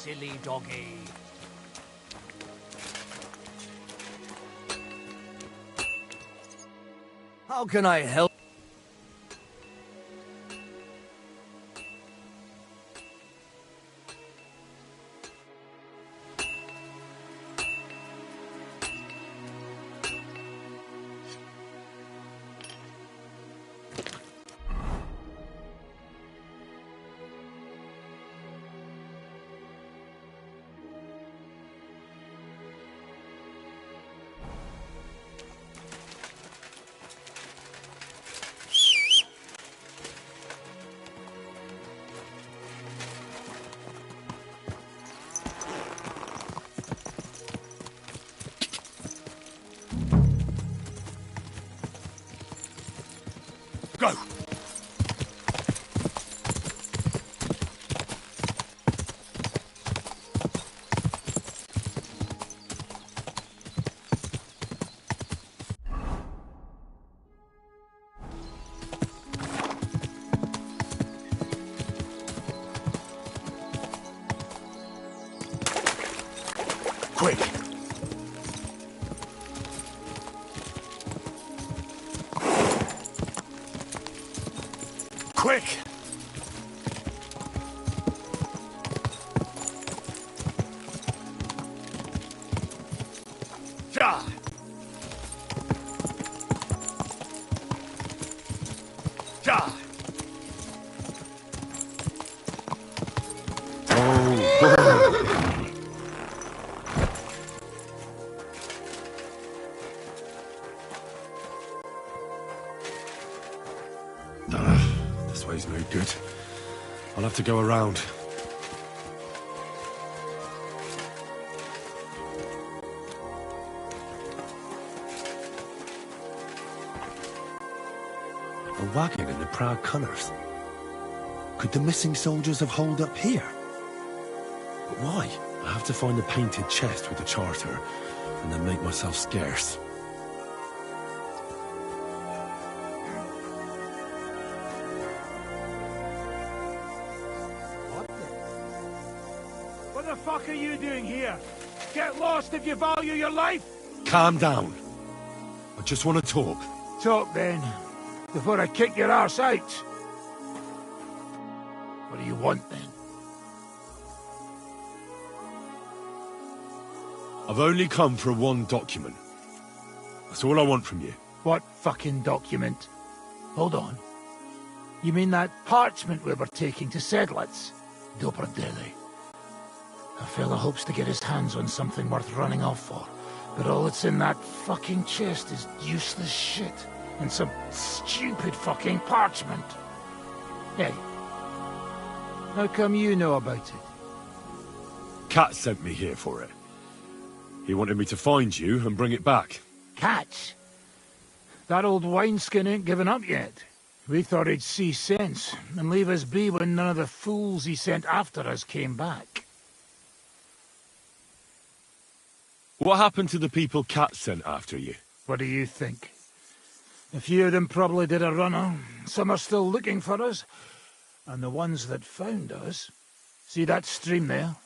silly doggy. How can I help? Go! Quick! Quick! Ja! Ja! This way's no good. I'll have to go around. A wagon in the proud colours. Could the missing soldiers have holed up here? But why? I have to find the painted chest with the charter, and then make myself scarce. What the fuck are you doing here? Get lost if you value your life! Calm down. I just want to talk. Talk then, before I kick your arse out. What do you want then? I've only come for one document. That's all I want from you. What fucking document? Hold on. You mean that parchment we were taking to Skalitz? Dobrodele. A fella hopes to get his hands on something worth running off for, but all that's in that fucking chest is useless shit, and some stupid fucking parchment. Hey, how come you know about it? Cat sent me here for it. He wanted me to find you and bring it back. Catch? That old wineskin ain't given up yet. We thought he'd see sense and leave us be when none of the fools he sent after us came back. What happened to the people Cat sent after you? What do you think? A few of them probably did a runner. Some are still looking for us. And the ones that found us... See that stream there?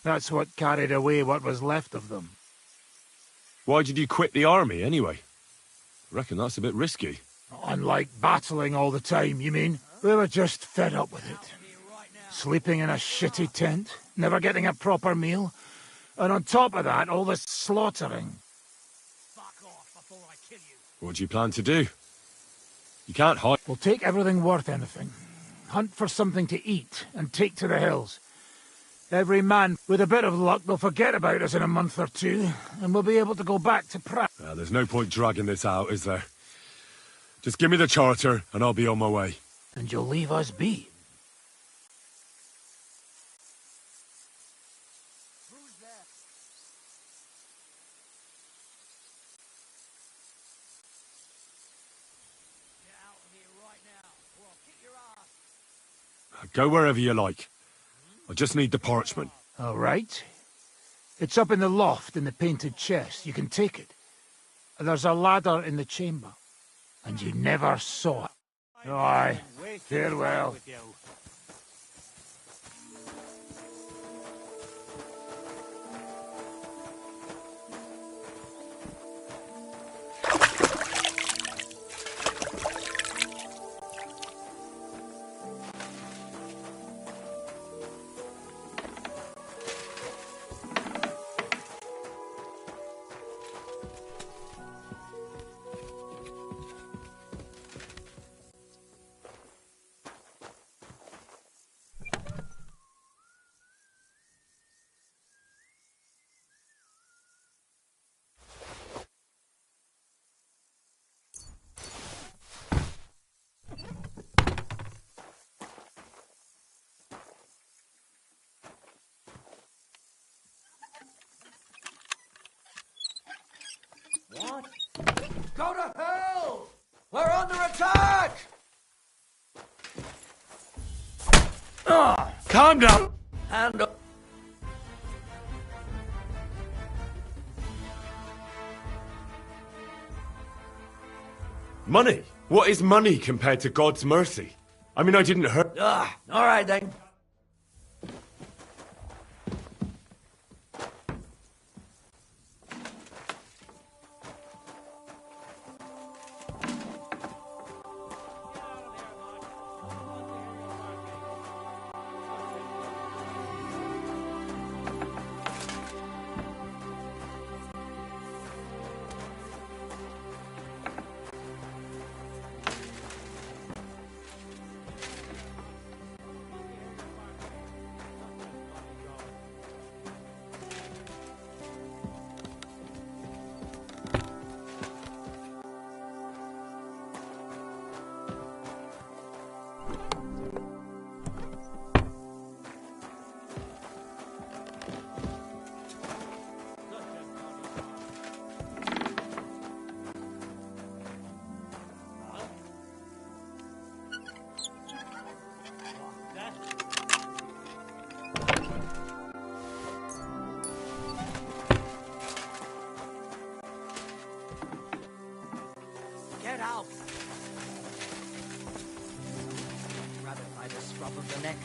That's what carried away what was left of them. Why did you quit the army, anyway? I reckon that's a bit risky. Unlike battling all the time, you mean? We were just fed up with it. Sleeping in a shitty tent, never getting a proper meal, and on top of that, all this slaughtering. Fuck off before I kill you. What do you plan to do? You can't hide. We'll take everything worth anything. Hunt for something to eat, and take to the hills. Every man, with a bit of luck, will forget about us in a month or two, and we'll be able to go back to Prague. There's no point dragging this out, is there? Just give me the charter, and I'll be on my way. And you'll leave us be. Who's there? Get out of here right now, or I'll kick your ass. Go wherever you like. I just need the parchment. All right. It's up in the loft in the painted chest. You can take it. There's a ladder in the chamber. And you never saw it. Aye. Farewell. Calm down! Hand up. Money? What is money compared to God's mercy? I mean, I didn't hurt... Ah, all right then. Get out! Grab it by the scruff of the neck.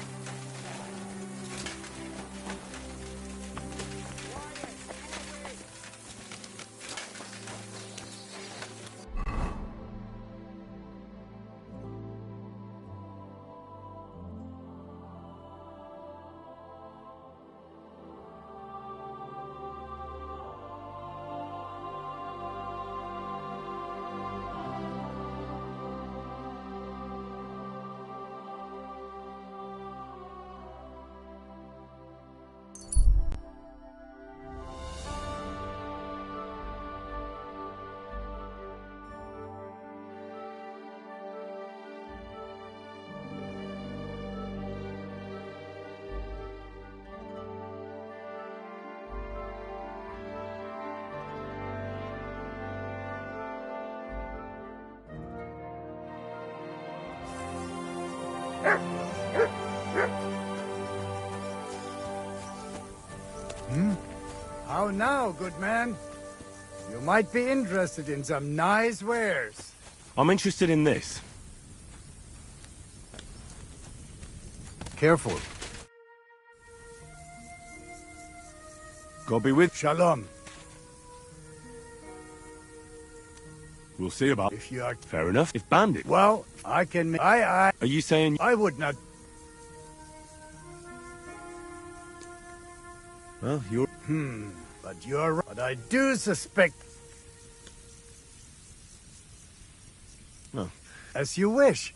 How now, good man? You might be interested in some nice wares. I'm interested in this. Careful. God be with... Shalom. We'll see about... If you are... Fair enough. If bandit... Well, I can... Are you saying... I would not... Well, you're... But you're right. But I do suspect... No. As you wish.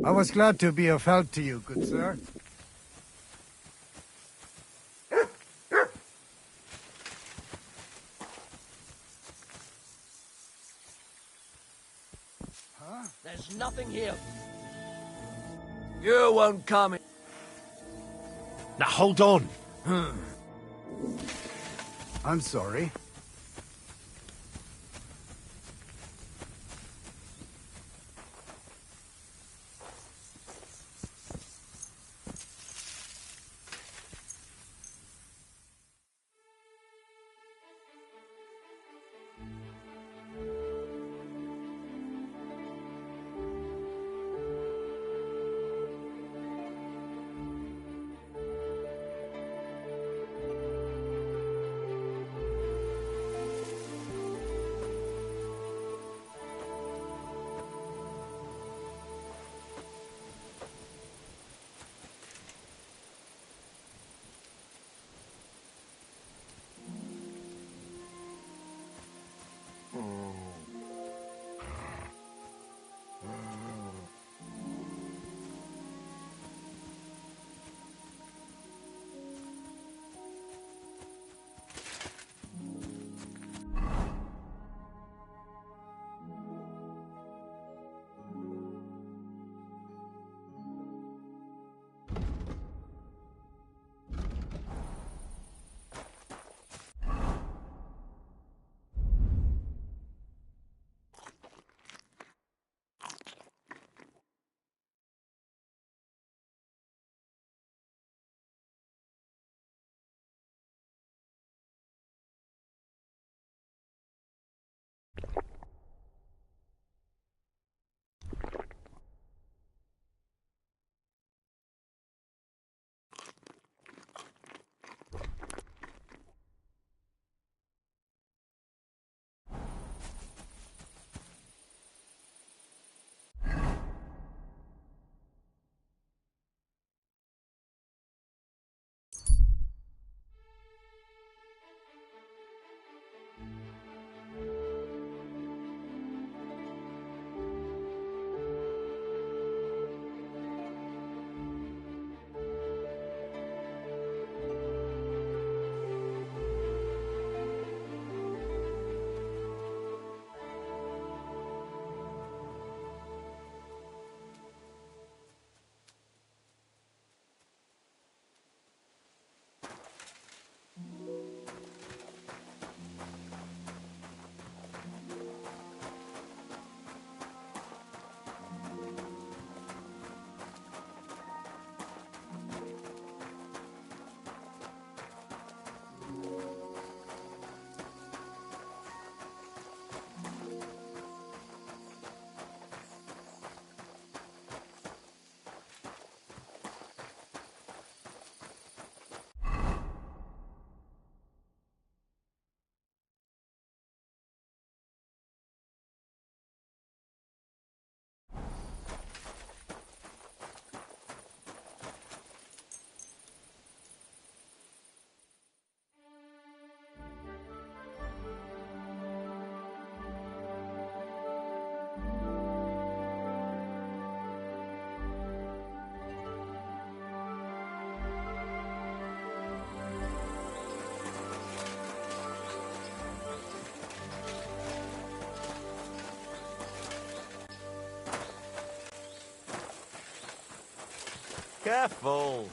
I was glad to be of help to you, good sir. There's nothing here. You won't come in. Now hold on. I'm sorry. Careful!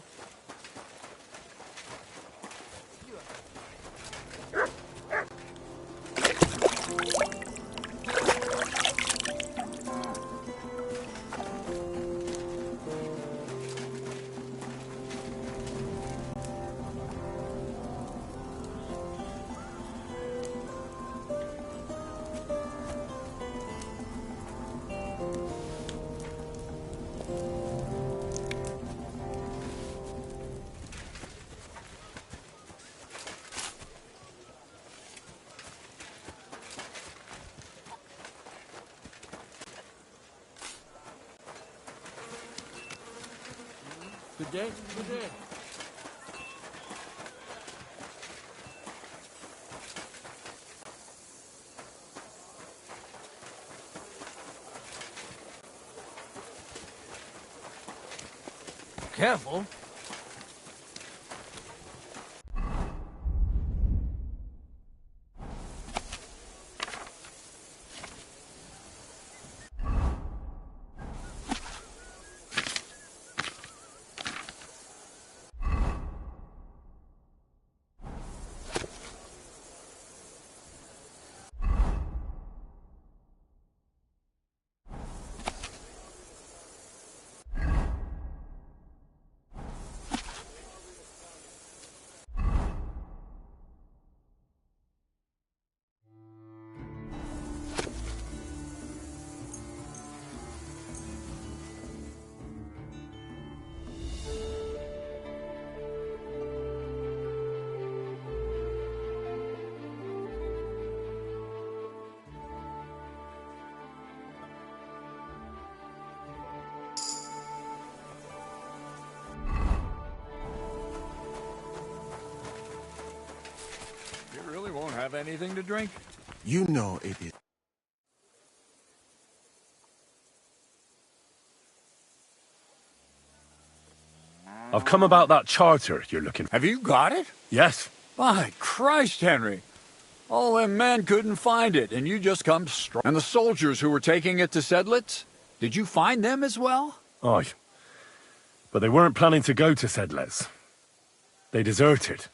Good day, good day. Careful. have anything to drink? You know it is. I've come about that charter you're looking for. Have you got it? Yes. By Christ, Henry. All them men couldn't find it, and you just come strong. And the soldiers who were taking it to Skalitz? Did you find them as well? Aye. But they weren't planning to go to Skalitz. They deserted,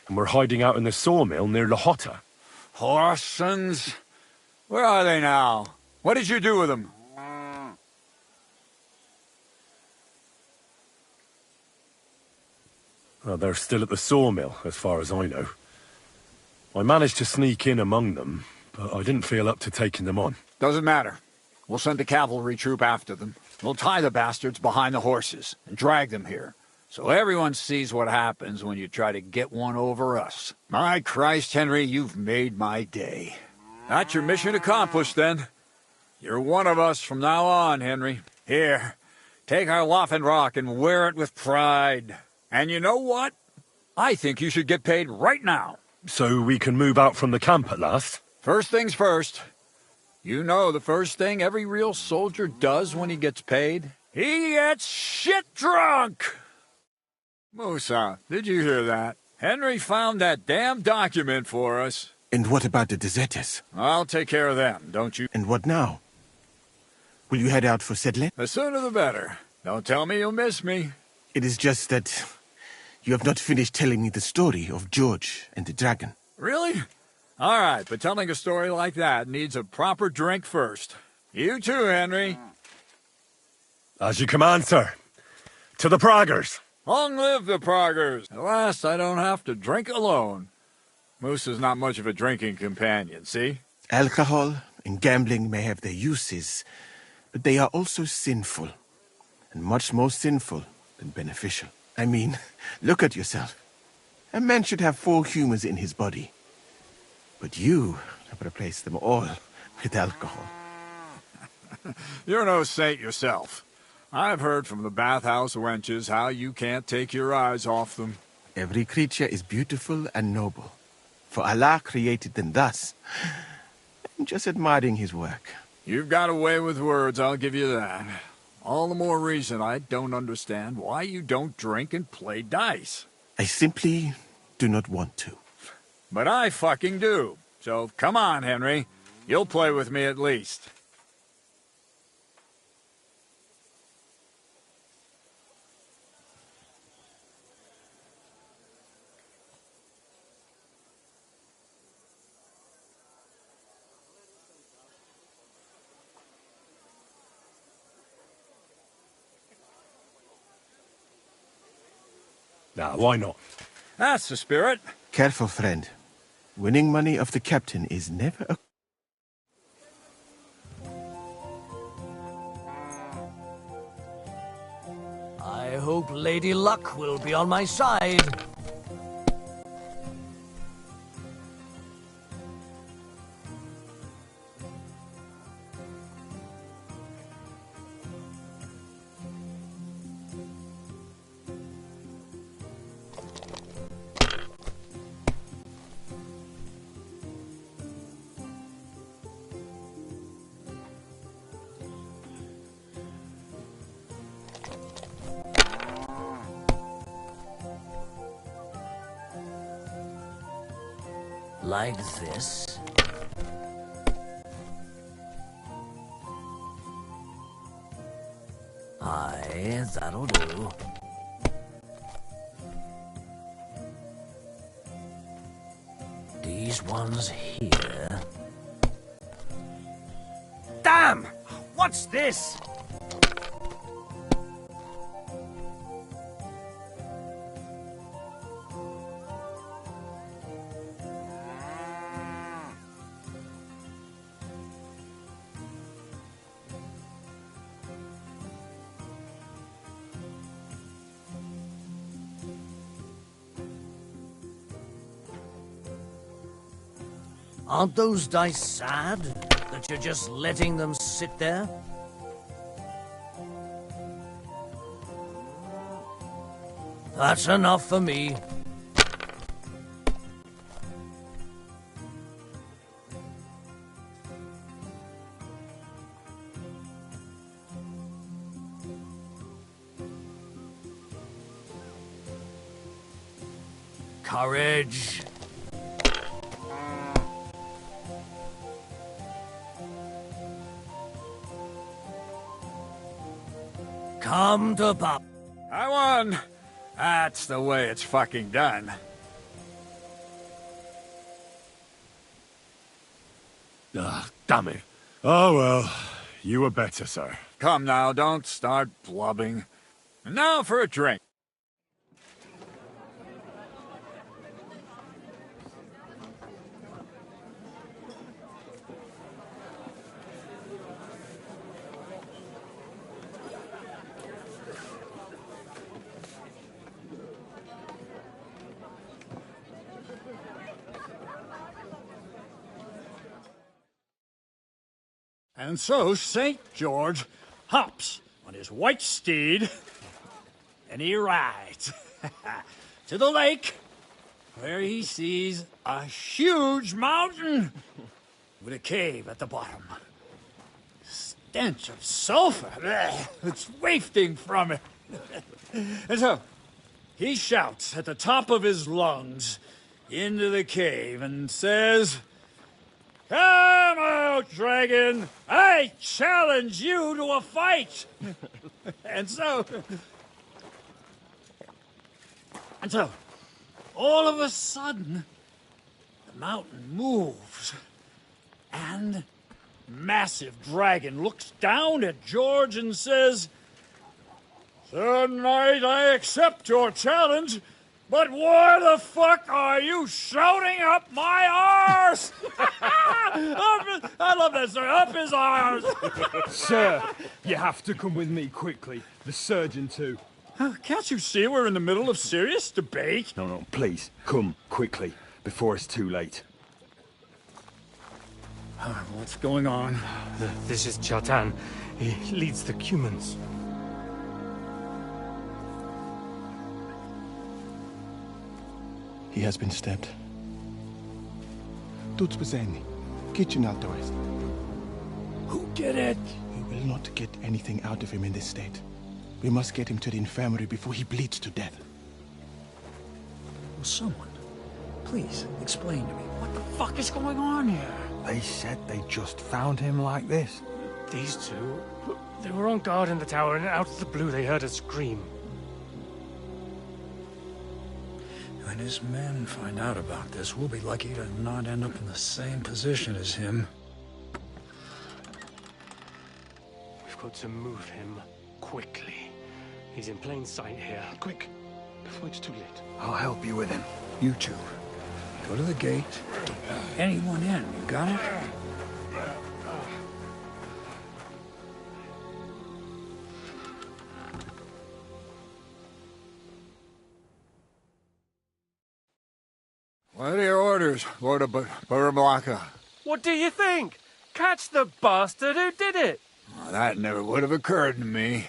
and were hiding out in the sawmill near Lahota. Horsons. Where are they now? What did you do with them? Well, they're still at the sawmill, as far as I know. I managed to sneak in among them, but I didn't feel up to taking them on. Doesn't matter. We'll send a cavalry troop after them. We'll tie the bastards behind the horses and drag them here, so everyone sees what happens when you try to get one over us. My Christ, Henry, you've made my day. That's your mission accomplished, then. You're one of us from now on, Henry. Here, take our Loffen Rock and wear it with pride. And you know what? I think you should get paid right now. So we can move out from the camp at last? First things first. You know the first thing every real soldier does when he gets paid? He gets shit drunk! Musa, did you hear that? Henry found that damn document for us. And what about the deserters? I'll take care of them, don't you? And what now? Will you head out for Skalitz? The sooner the better. Don't tell me you'll miss me. It is just that you have not finished telling me the story of George and the dragon. Really? All right, but telling a story like that needs a proper drink first. You too, Henry. As you command, sir. To the Praggers. Long live the Praggers. At last, I don't have to drink alone. Moose is not much of a drinking companion, see? Alcohol and gambling may have their uses, but they are also sinful, and much more sinful than beneficial. I mean, look at yourself. A man should have 4 humors in his body. But you have replaced them all with alcohol. You're no saint yourself. I've heard from the bathhouse wenches how you can't take your eyes off them. Every creature is beautiful and noble, for Allah created them thus. I'm just admiring his work. You've got a way with words, I'll give you that. All the more reason I don't understand why you don't drink and play dice. I simply do not want to. But I fucking do. So come on, Henry. You'll play with me at least. Nah, why not? That's the spirit. Careful, friend. Winning money of the captain is never a... I hope Lady Luck will be on my side. Like this. Aye, that'll do. These ones here. Damn! What's this? Aren't those dice sad that you're just letting them sit there? That's enough for me. Courage. Come to Pop. I won. That's the way it's fucking done. Ah, damn it. Oh well, you were better, sir. Come now, don't start blubbing. And now for a drink. And so St. George hops on his white steed, and he rides to the lake, where he sees a huge mountain with a cave at the bottom. Stench of sulfur, it's wafting from it. And so he shouts at the top of his lungs into the cave and says, "Come out, dragon! I challenge you to a fight!" And so, all of a sudden, the mountain moves, and massive dragon looks down at George and says, "Sir Knight, I accept your challenge, but why the fuck are you shouting up my arse?" I love that, sir. Up his arse. Sir, you have to come with me quickly. The surgeon too. Can't you see we're in the middle of serious debate? No, please, come quickly, before it's too late. What's going on? This is Chatan. He leads the Cumans. He has been stabbed. Tuts bezeni. Kitchen outdoors. Who did it? We will not get anything out of him in this state. We must get him to the infirmary before he bleeds to death. Will someone please explain to me what the fuck is going on here? They said they just found him like this. These two, they were on guard in the tower, and out of the blue they heard a scream. When his men find out about this, we'll be lucky to not end up in the same position as him. We've got to move him quickly. He's in plain sight here. Quick, before it's too late. I'll help you with him. You two. Go to the gate. Anyone in, you got it? What are your orders, Lord of Burblaka? What do you think? Catch the bastard who did it! Well, that never would have occurred to me.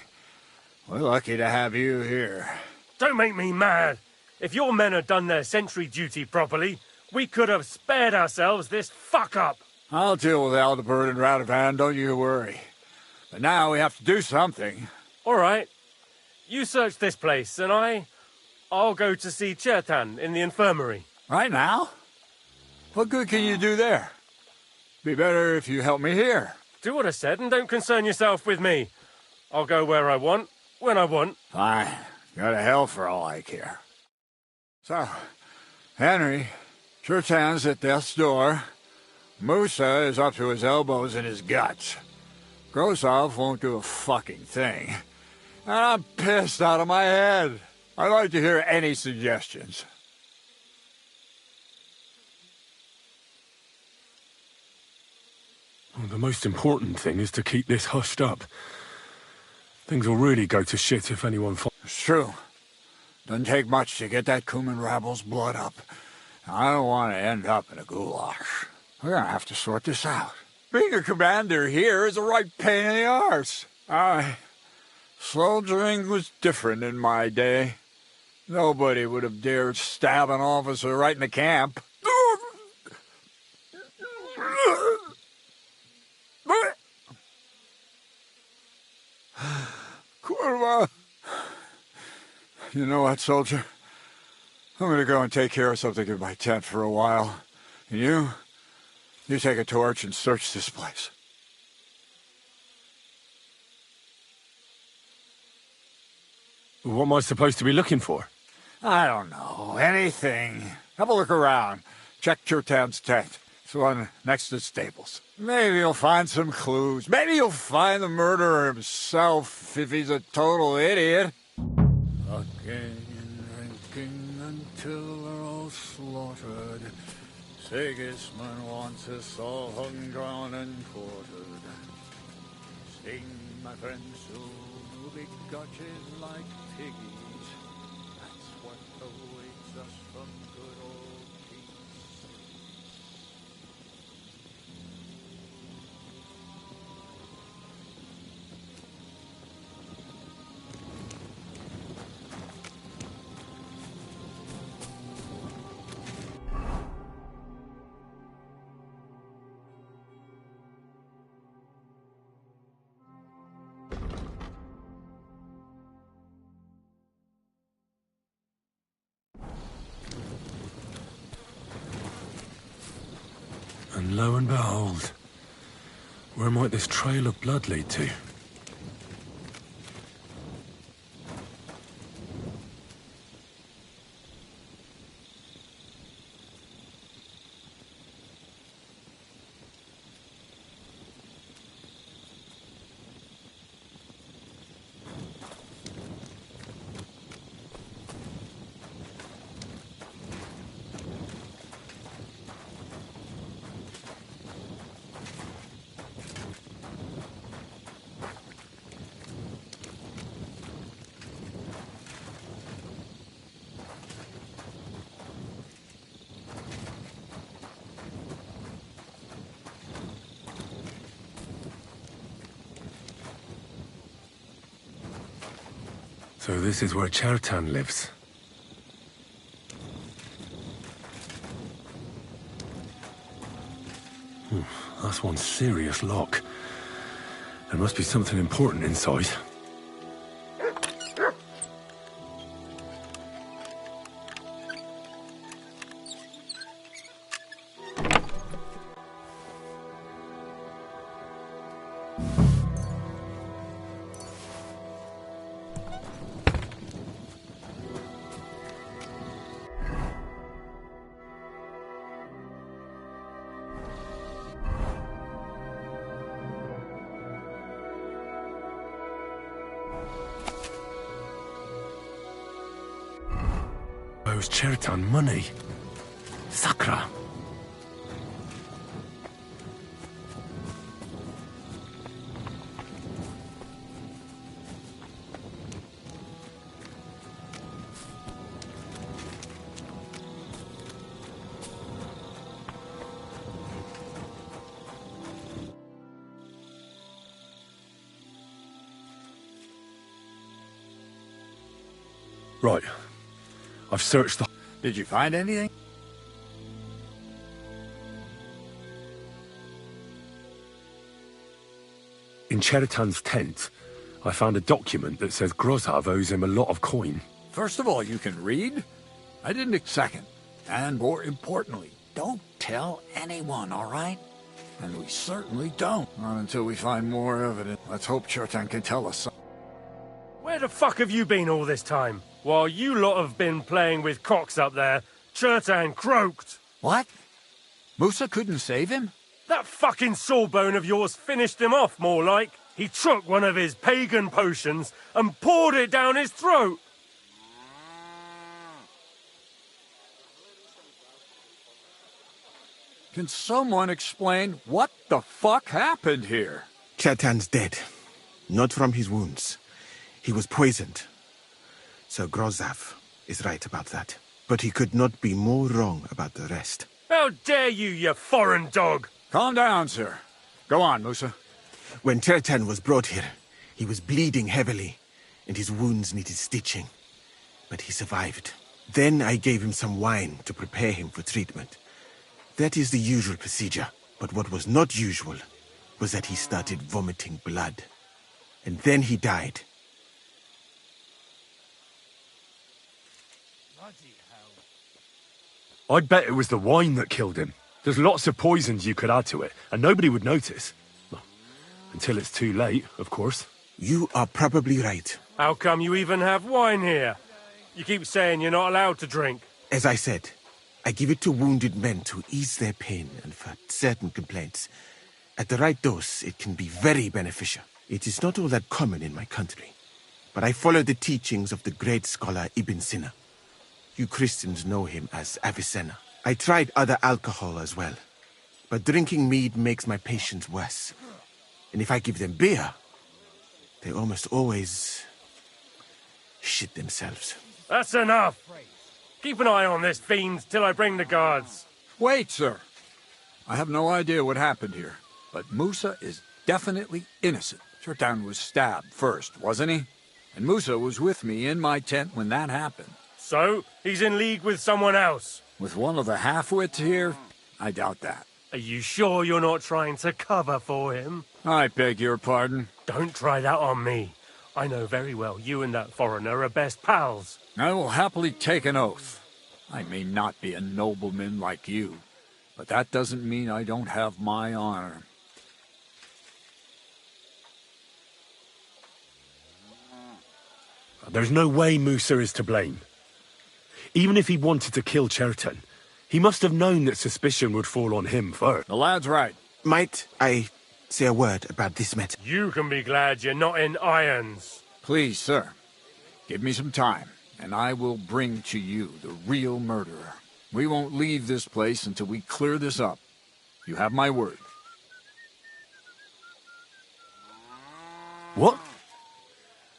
We're lucky to have you here. Don't make me mad. If your men had done their sentry duty properly, we could have spared ourselves this fuck-up. I'll deal with Aldebert and Radovan, don't you worry. But now we have to do something. All right. You search this place, and I'll go to see Chertan in the infirmary. Right now? What good can you do there? Be better if you help me here. Do what I said and don't concern yourself with me. I'll go where I want, when I want. Fine. Go to hell for all I care. So, Henry, Chertan's at death's door. Musa is up to his elbows in his guts. Grosov won't do a fucking thing. And I'm pissed out of my head. I'd like to hear any suggestions. Well, the most important thing is to keep this hushed up. Things will really go to shit if anyone finds... It's true. Doesn't take much to get that Cuman rabble's blood up. I don't want to end up in a goulash. We're gonna have to sort this out. Being a commander here is a right pain in the arse. Soldiering was different in my day. Nobody would have dared stab an officer right in the camp. Kurva. You know what, soldier? I'm gonna go and take care of something in my tent for a while. And you take a torch and search this place. What am I supposed to be looking for? I don't know. Anything. Have a look around. Check Chertan's tent. It's the one next to the stables. Maybe you'll find some clues. Maybe you'll find the murderer himself if he's a total idiot. Fucking and drinking until we're all slaughtered. Sigismund wants us all hung, drawn, and quartered. Sing, my friends, who big gotchas like piggies. That's what awaits us from good old peace. And lo and behold, where might this trail of blood lead to? So this is where Chertan lives. That's one serious lock. There must be something important inside. Owes Chertan money. Sakra. Right. I've searched the... Did you find anything? In Chertan's tent, I found a document that says Grozov owes him a lot of coin. First of all, you can read? I didn't. Second, and more importantly, don't tell anyone, all right? And we certainly don't. Not until we find more evidence. Let's hope Chertan can tell us something. Where the fuck have you been all this time? While you lot have been playing with cocks up there, Chertan croaked. What? Musa couldn't save him? That fucking sawbone of yours finished him off, more like. He took one of his pagan potions and poured it down his throat. Can someone explain what the fuck happened here? Chertan's dead. Not from his wounds. He was poisoned. Sir Grozov is right about that. But he could not be more wrong about the rest. How dare you, you foreign dog! Calm down, sir. Go on, Musa. When Chertan was brought here, he was bleeding heavily, and his wounds needed stitching. But he survived. Then I gave him some wine to prepare him for treatment. That is the usual procedure. But what was not usual was that he started vomiting blood. And then he died. Bloody hell. I'd bet it was the wine that killed him. There's lots of poisons you could add to it, and nobody would notice. Well, until it's too late, of course. You are probably right. How come you even have wine here? You keep saying you're not allowed to drink. As I said, I give it to wounded men to ease their pain and for certain complaints. At the right dose, it can be very beneficial. It is not all that common in my country, but I follow the teachings of the great scholar Ibn Sina. You Christians know him as Avicenna. I tried other alcohol as well, but drinking mead makes my patients worse. And if I give them beer, they almost always shit themselves. That's enough. Keep an eye on this fiend till I bring the guards. Wait, sir. I have no idea what happened here, but Musa is definitely innocent. Chertan was stabbed first, wasn't he? And Musa was with me in my tent when that happened. So, he's in league with someone else? With one of the half-wits here? I doubt that. Are you sure you're not trying to cover for him? I beg your pardon. Don't try that on me. I know very well you and that foreigner are best pals. I will happily take an oath. I may not be a nobleman like you, but that doesn't mean I don't have my honor. There's no way Musa is to blame. Even if he wanted to kill Chertan, he must have known that suspicion would fall on him first. The lad's right. Might I say a word about this matter? You can be glad you're not in irons. Please, sir, give me some time, and I will bring to you the real murderer. We won't leave this place until we clear this up. You have my word. What?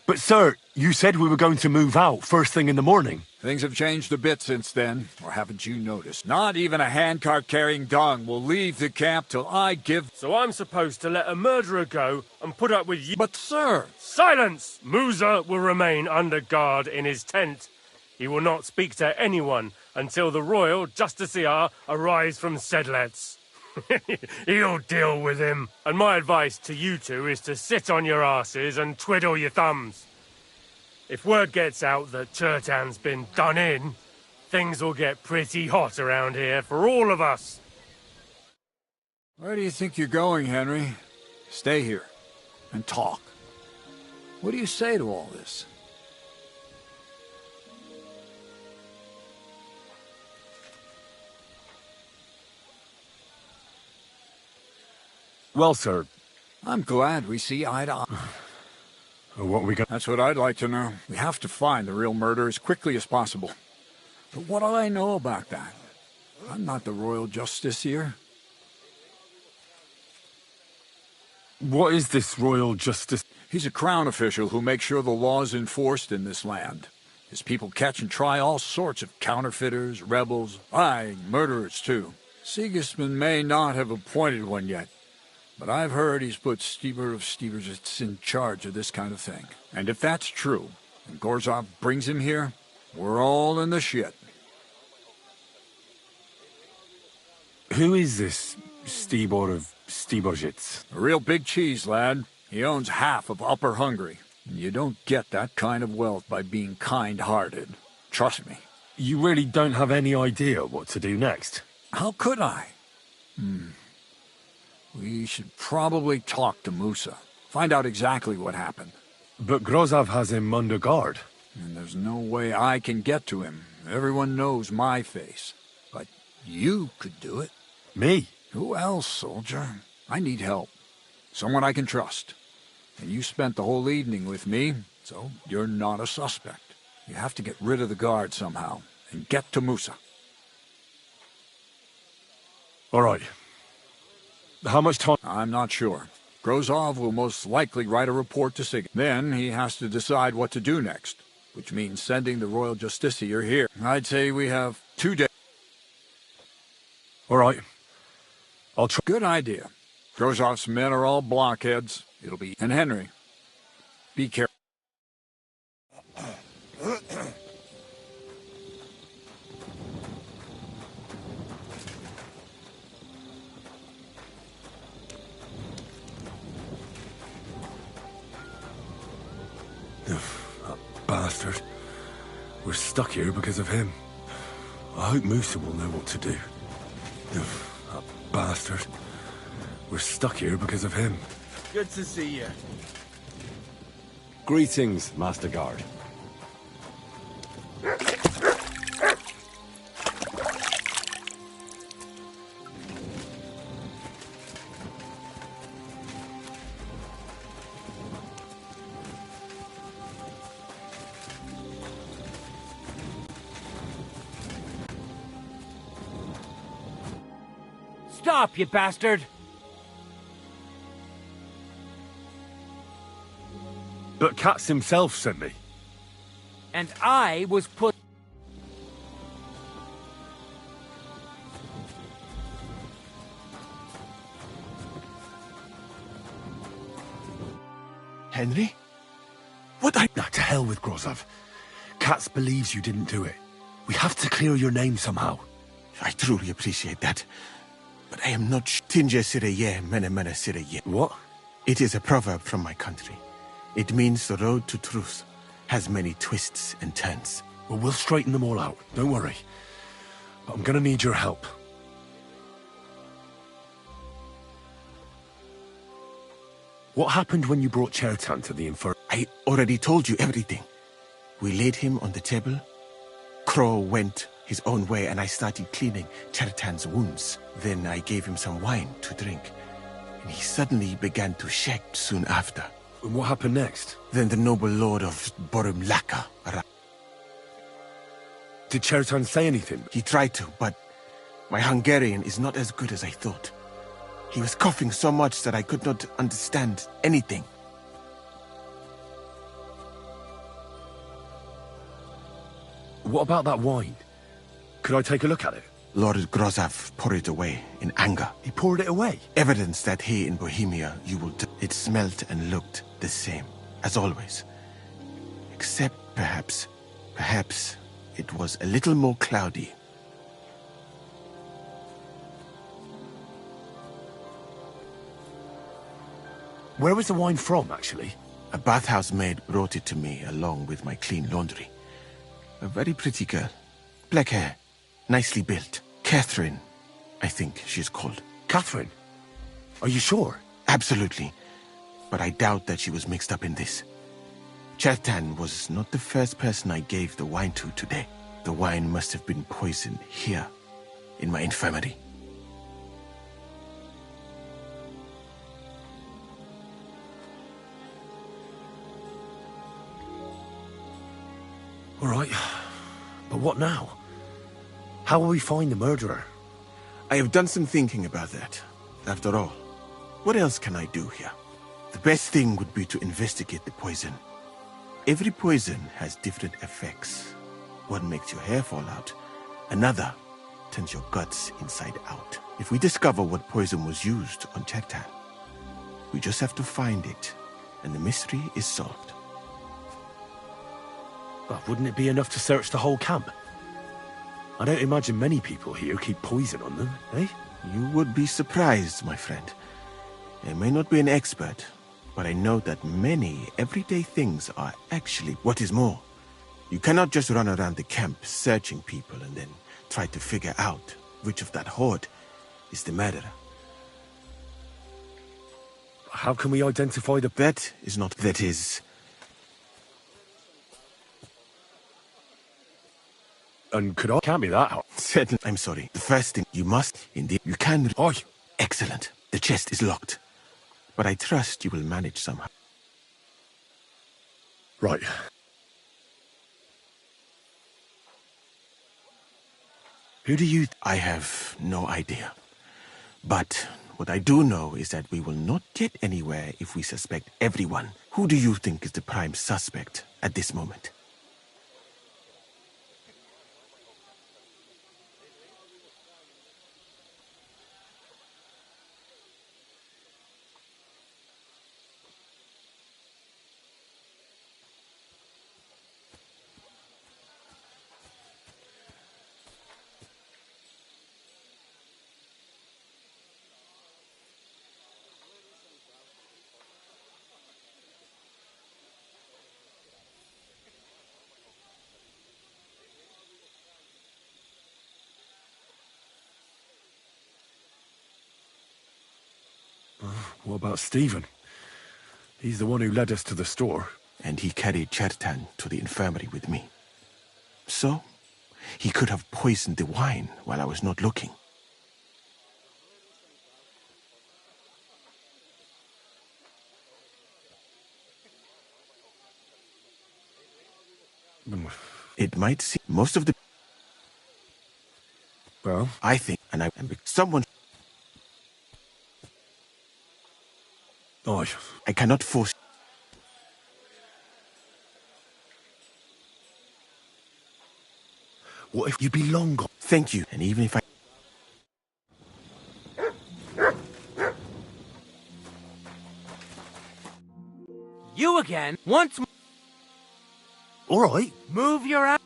But sir, you said we were going to move out first thing in the morning. Things have changed a bit since then, or haven't you noticed? Not even a handcart carrying dung will leave the camp till I give... So I'm supposed to let a murderer go and put up with you... But sir... Silence! Musa will remain under guard in his tent. He will not speak to anyone until the royal justiciar arrives from Sedlets. He'll deal with him. And my advice to you two is to sit on your asses and twiddle your thumbs. If word gets out that Chertan's been done in, things will get pretty hot around here for all of us. Where do you think you're going, Henry? Stay here and talk. What do you say to all this? Well, sir. I'm glad we see eye to eye. What we got? That's what I'd like to know. We have to find the real murderer as quickly as possible. But what do I know about that? I'm not the royal justiciar. What is this royal justice? He's a crown official who makes sure the law's enforced in this land. His people catch and try all sorts of counterfeiters, rebels, aye, murderers too. Sigismund may not have appointed one yet, but I've heard he's put Steber of Stebersitz in charge of this kind of thing. And if that's true, and Gorzov brings him here, we're all in the shit. Who is this Stibor of Stebersitz? A real big cheese, lad. He owns half of Upper Hungary. And you don't get that kind of wealth by being kind-hearted. Trust me. You really don't have any idea what to do next? How could I? We should probably talk to Musa. Find out exactly what happened. But Grozov has him under guard. And there's no way I can get to him. Everyone knows my face. But you could do it. Me? Who else, soldier? I need help. Someone I can trust. And you spent the whole evening with me, so you're not a suspect. You have to get rid of the guard somehow, and get to Musa. All right. How much time? I'm not sure. Grozov will most likely write a report to Sig. Then he has to decide what to do next, which means sending the royal justiciar here. I'd say we have 2 days. All right. I'll try. Good idea. Grozov's men are all blockheads. It'll be... And Henry, be careful. That bastard. We're stuck here because of him. I hope Musa will know what to do. Ugh, that bastard. We're stuck here because of him. Good to see you. Greetings, Master Guard. Stop, you bastard! But Katz himself sent me. And I was put... Henry? What I... Now, to hell with Grozov. Katz believes you didn't do it. We have to clear your name somehow. I truly appreciate that. But I am not Tinja Sireye, Mene Mene Sireye. What? It is a proverb from my country. It means the road to truth has many twists and turns. Well, we'll straighten them all out. Don't worry. But I'm gonna need your help. What happened when you brought Chertan to the Infer... I already told you everything. We laid him on the table. Crow went his own way and I started cleaning Chertan's wounds. Then I gave him some wine to drink. And he suddenly began to shake soon after. And what happened next? Then the noble lord of Borumlaka arrived. Did Chertan say anything? He tried to, but my Hungarian is not as good as I thought. He was coughing so much that I could not understand anything. What about that wine? Could I take a look at it? Lord Grozov poured it away in anger. He poured it away? Evidence that here in Bohemia you will do. It smelt and looked the same, as always. Except perhaps it was a little more cloudy. Where was the wine from, actually? A bathhouse maid brought it to me along with my clean laundry. A very pretty girl. Black hair, nicely built. Catherine, I think she's called. Catherine? Are you sure? Absolutely. But I doubt that she was mixed up in this. Chertan was not the first person I gave the wine to today. The wine must have been poisoned here, in my infirmary. All right. But what now? How will we find the murderer? I have done some thinking about that. After all, what else can I do here? The best thing would be to investigate the poison. Every poison has different effects. One makes your hair fall out. Another turns your guts inside out. If we discover what poison was used on Chertan, we just have to find it, and the mystery is solved. But wouldn't it be enough to search the whole camp? I don't imagine many people here keep poison on them, eh? You would be surprised, my friend. I may not be an expert, but I know that many everyday things are actually what is more. You cannot just run around the camp searching people and then try to figure out which of that horde is the murderer. How can we identify the... That is not... That is... And could I... Can't be that hard. Certainly. I'm sorry. The first thing you must... Indeed, you can... Oi! Excellent. The chest is locked. But I trust you will manage somehow. Right. Who do you... I have no idea. But what I do know is that we will not get anywhere if we suspect everyone. Who do you think is the prime suspect at this moment? What about Stephen? He's the one who led us to the store. And he carried Chertan to the infirmary with me. So, he could have poisoned the wine while I was not looking. It might seem most of the... Well? I think, and someone... Oh, I cannot force... What if you be long gone? Thank you, and even if I... You again? Once more. All right. Move your ass.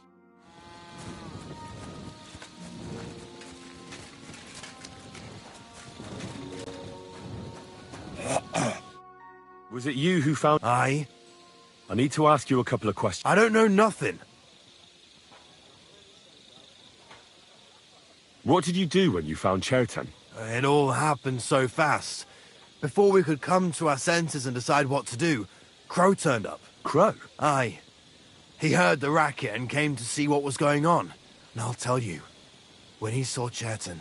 Was it you who found... Aye. I need to ask you a couple of questions. I don't know nothing. What did you do when you found Chertan? It all happened so fast. Before we could come to our senses and decide what to do, Crow turned up. Crow? Aye. He heard the racket and came to see what was going on. And I'll tell you, when he saw Chertan,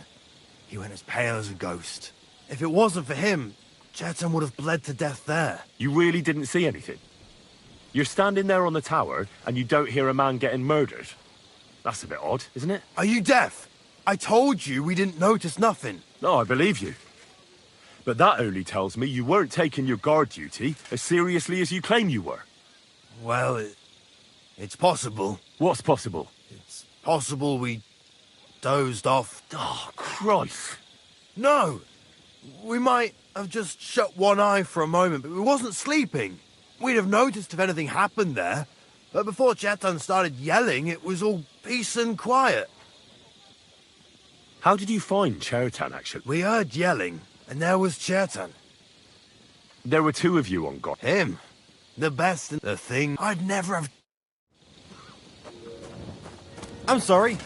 he went as pale as a ghost. If it wasn't for him, Chertan would have bled to death there. You really didn't see anything? You're standing there on the tower, and you don't hear a man getting murdered? That's a bit odd, isn't it? Are you deaf? I told you we didn't notice nothing. No, I believe you. But that only tells me you weren't taking your guard duty as seriously as you claim you were. Well, it's possible. What's possible? It's possible we dozed off. Oh, Christ. No! We might have just shut one eye for a moment, but we wasn't sleeping. We'd have noticed if anything happened there. But before Chertan started yelling, it was all peace and quiet. How did you find Chertan, actually? We heard yelling, and there was Chertan. There were two of you on guard. Him. The best and the thing I'd never have... I'm sorry.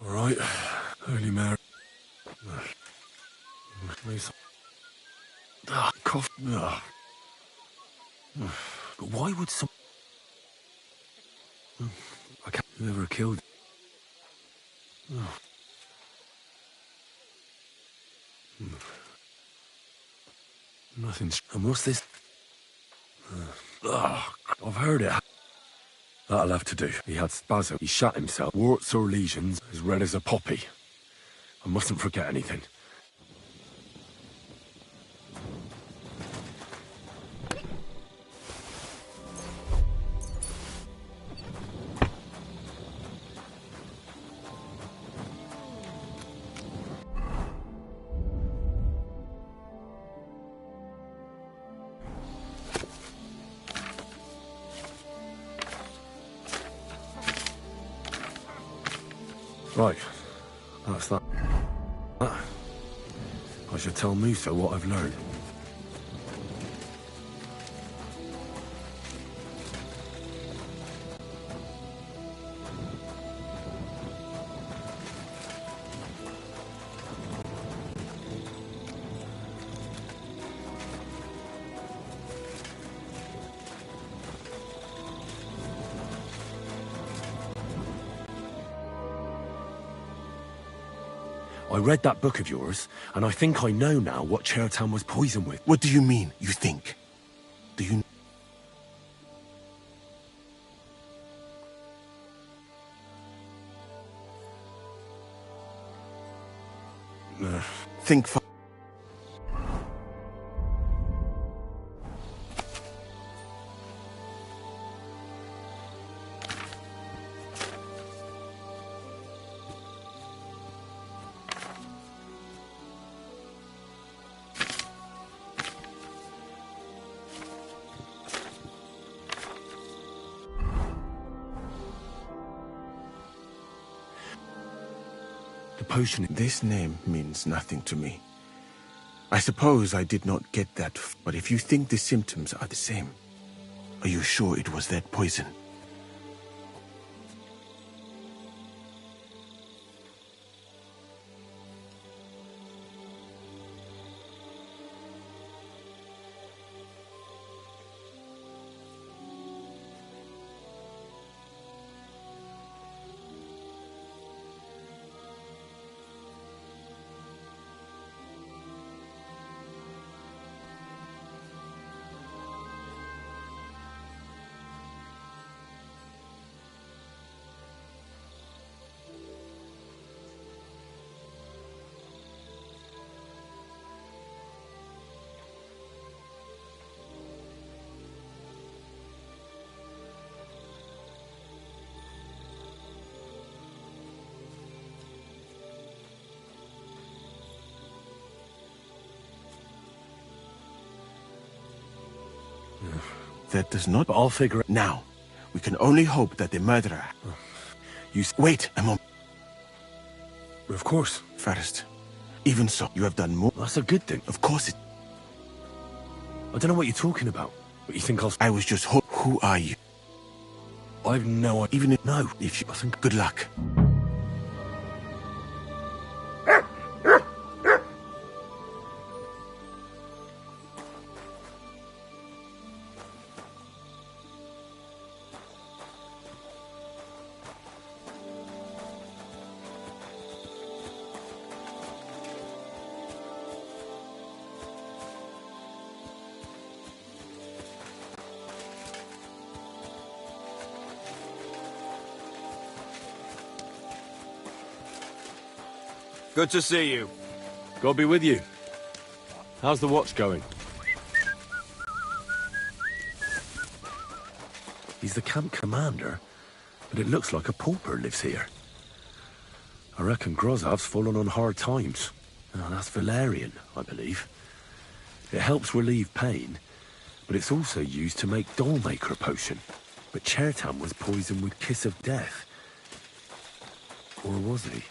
Right, Holy Mary. Cough. But why would some... I can't... Whoever killed... Nothing's... And what's this? I've heard it. That'll have to do. He had spasm. He shot himself. Warts or lesions, as red as a poppy. I mustn't forget anything. Right, that's that. I should tell Musa what I've learned. I read that book of yours, and I think I know now what Chertan was poisoned with. What do you mean, you think? Do you... Think for... potion? This name means nothing to me. I suppose I did not get that, but if you think the symptoms are the same, are you sure it was that poison? That does not... But I'll figure it... Now, we can only hope that the murderer... Wait a moment. Of course. First, even so, you have done more... That's a good thing. Of course it... I don't know what you're talking about. But you think I'll... I was just Who are you? I've no idea. Even if... No, if you... I think... Good luck. Good to see you. God be with you. How's the watch going? He's the camp commander, but it looks like a pauper lives here. I reckon Grozov's fallen on hard times. Oh, that's valerian, I believe. It helps relieve pain, but it's also used to make dollmaker potion. But Chertan was poisoned with kiss of death. Or was he?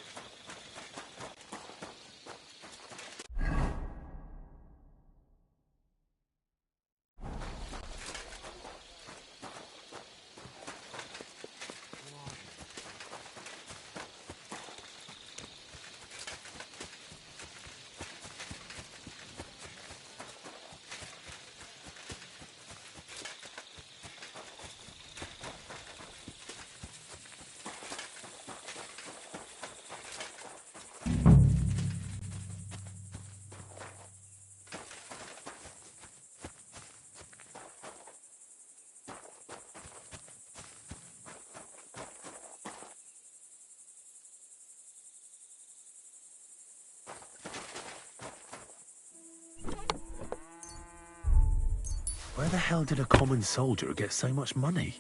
Where the hell did a common soldier get so much money?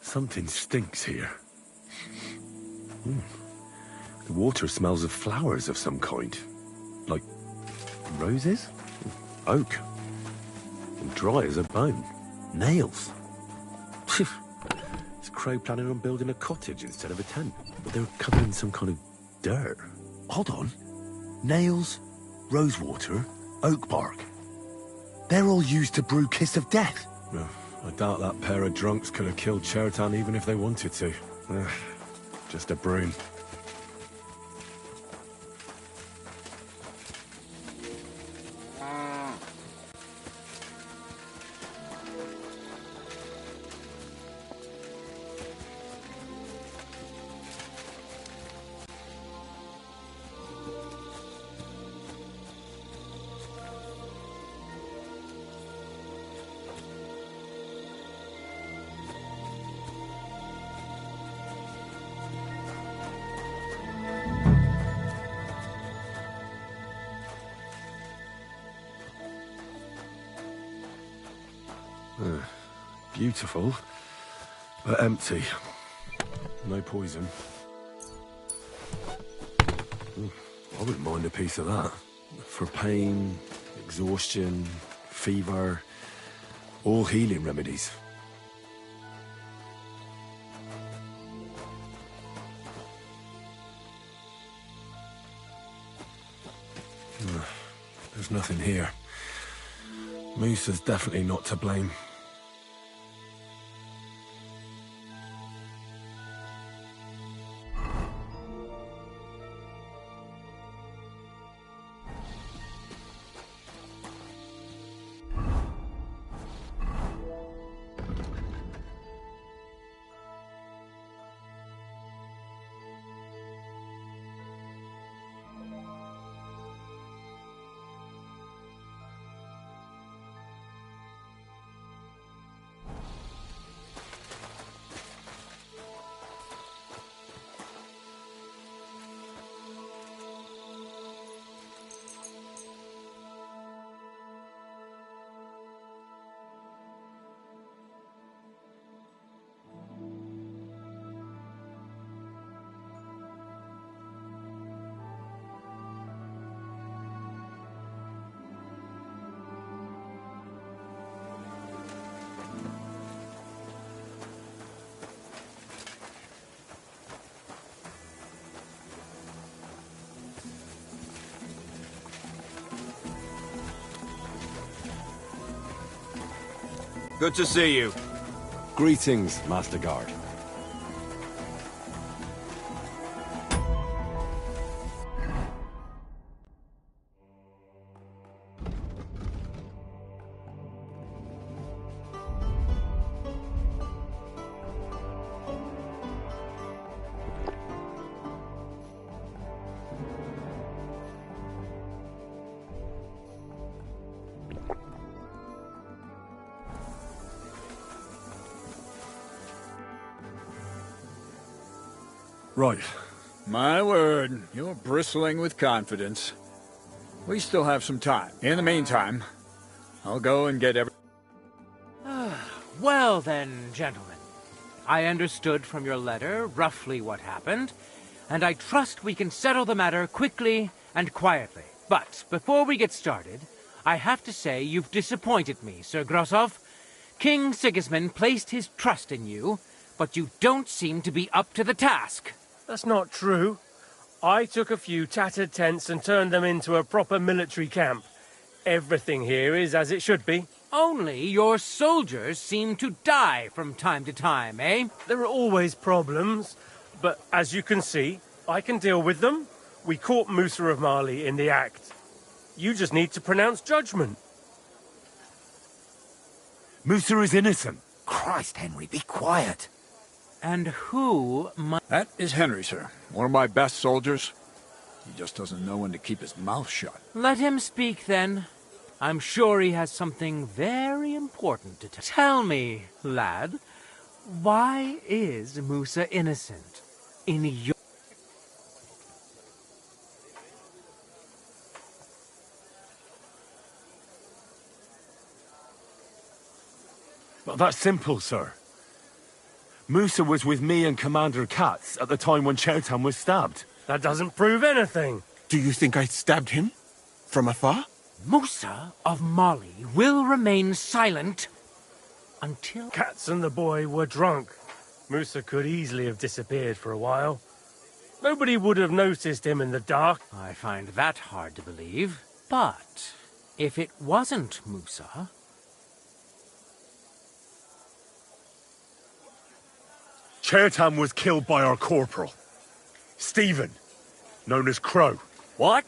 Something stinks here. The water smells of flowers of some kind. Like roses? Oak. And dry as a bone. Nails. Is Crow planning on building a cottage instead of a tent? But they're covered in some kind of dirt. Hold on. Nails, rosewater, oak bark. They're all used to brew Kiss of Death. I doubt that pair of drunks could have killed Chertan even if they wanted to. Just a broom. Beautiful, but empty. No poison. I wouldn't mind a piece of that. For pain, exhaustion, fever, all healing remedies. There's nothing here. Musa's definitely not to blame. Good to see you. Greetings, Master Guard. Right. My word, you're bristling with confidence. We still have some time. In the meantime, I'll go and get Well then, gentlemen. I understood from your letter roughly what happened, and I trust we can settle the matter quickly and quietly. But before we get started, I have to say you've disappointed me, Sir Grosov. King Sigismund placed his trust in you, but you don't seem to be up to the task. That's not true. I took a few tattered tents and turned them into a proper military camp. Everything here is as it should be. Only your soldiers seem to die from time to time, eh? There are always problems, but as you can see, I can deal with them. We caught Musa of Mali in the act. You just need to pronounce judgment. Musa is innocent. Christ, Henry, be quiet. And who might... That is Henry, sir. One of my best soldiers. He just doesn't know when to keep his mouth shut. Let him speak, then. I'm sure he has something very important to tell me, lad. Why is Musa innocent? In your... Well, that's simple, sir. Musa was with me and Commander Katz at the time when Chertan was stabbed. That doesn't prove anything. Do you think I stabbed him? From afar? Musa of Mali will remain silent until... Katz and the boy were drunk. Musa could easily have disappeared for a while. Nobody would have noticed him in the dark. I find that hard to believe. But if it wasn't Musa... Chertan was killed by our corporal, Stephen, known as Crow. What?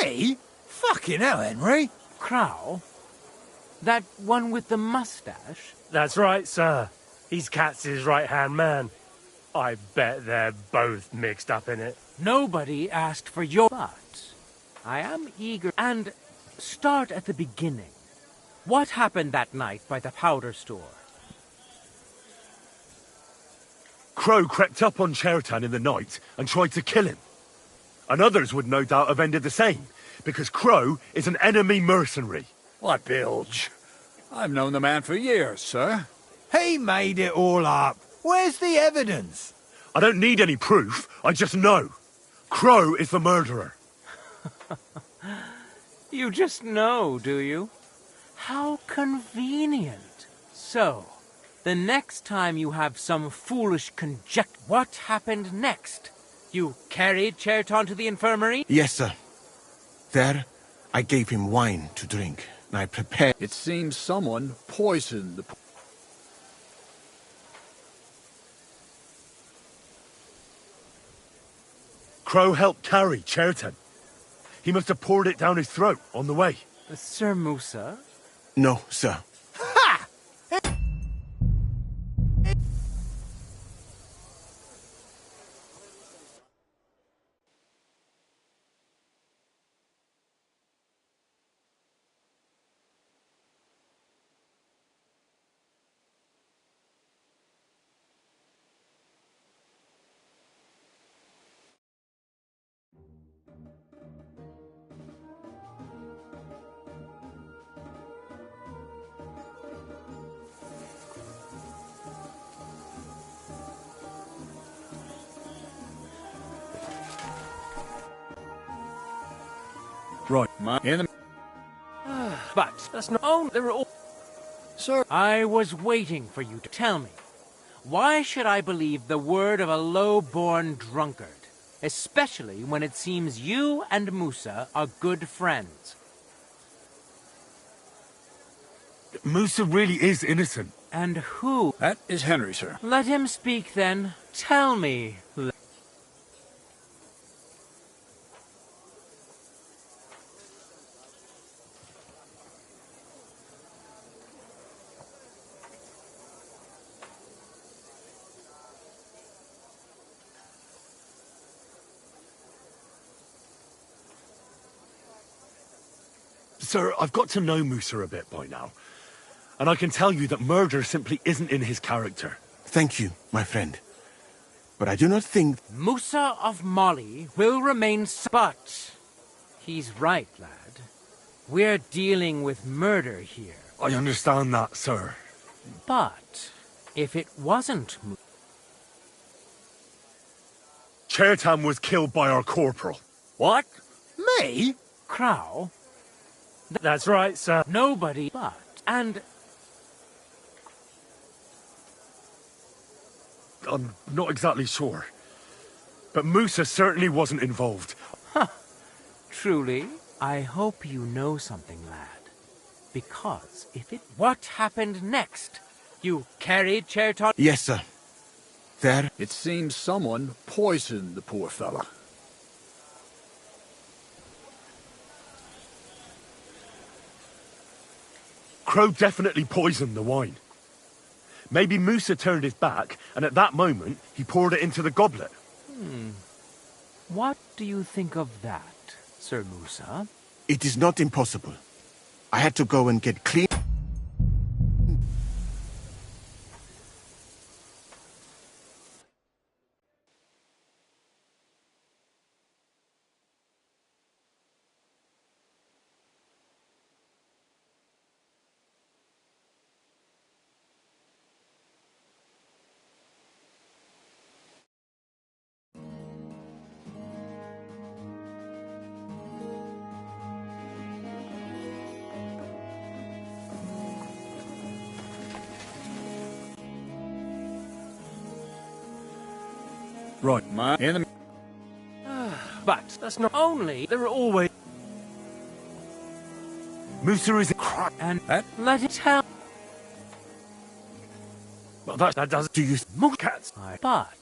Me? Fucking hell, Henry. Crow? That one with the mustache? That's right, sir. He's Katz's right-hand man. I bet they're both mixed up in it. Nobody asked for your... But I am eager... And start at the beginning. What happened that night by the powder store? Crow crept up on Chertan in the night and tried to kill him. And others would no doubt have ended the same, because Crow is an enemy mercenary. What bilge? I've known the man for years, sir. He made it all up. Where's the evidence? I don't need any proof, I just know. Crow is the murderer. You just know, do you? How convenient. So, the next time you have some foolish conjecture, what happened next? You carried Chertan to the infirmary? Yes, sir. There, I gave him wine to drink, and I prepared... It seems someone poisoned the... Crow helped carry Chertan. He must have poured it down his throat on the way. Sir Musa? No, sir. Right. In the... But that's not all. They're all... Sir... I was waiting for you to tell me. Why should I believe the word of a low-born drunkard? Especially when it seems you and Musa are good friends. Musa really is innocent. And who? That is Henry, sir. Let him speak then. Tell me. Sir, I've got to know Musa a bit by now. And I can tell you that murder simply isn't in his character. Thank you, my friend. But I do not think... Musa of Mali will remain... But he's right, lad. We're dealing with murder here. I understand that, sir. But if it wasn't... Chertan was killed by our corporal. What? Me? Crow? That's right, sir. Nobody but... And... I'm not exactly sure. But Musa certainly wasn't involved. Huh. Truly, I hope you know something, lad. Because if it... What happened next? You carried Chertan... Yes, sir. There... It seems someone poisoned the poor fella. Crow definitely poisoned the wine. Maybe Musa turned his back, and at that moment, he poured it into the goblet. What do you think of that, Sir Musa? It is not impossible. I had to go and get clean... Right. In the... But that's not only... There are always... Musa is... And let it tell... Well, that doesn't... Do you... Cats. But...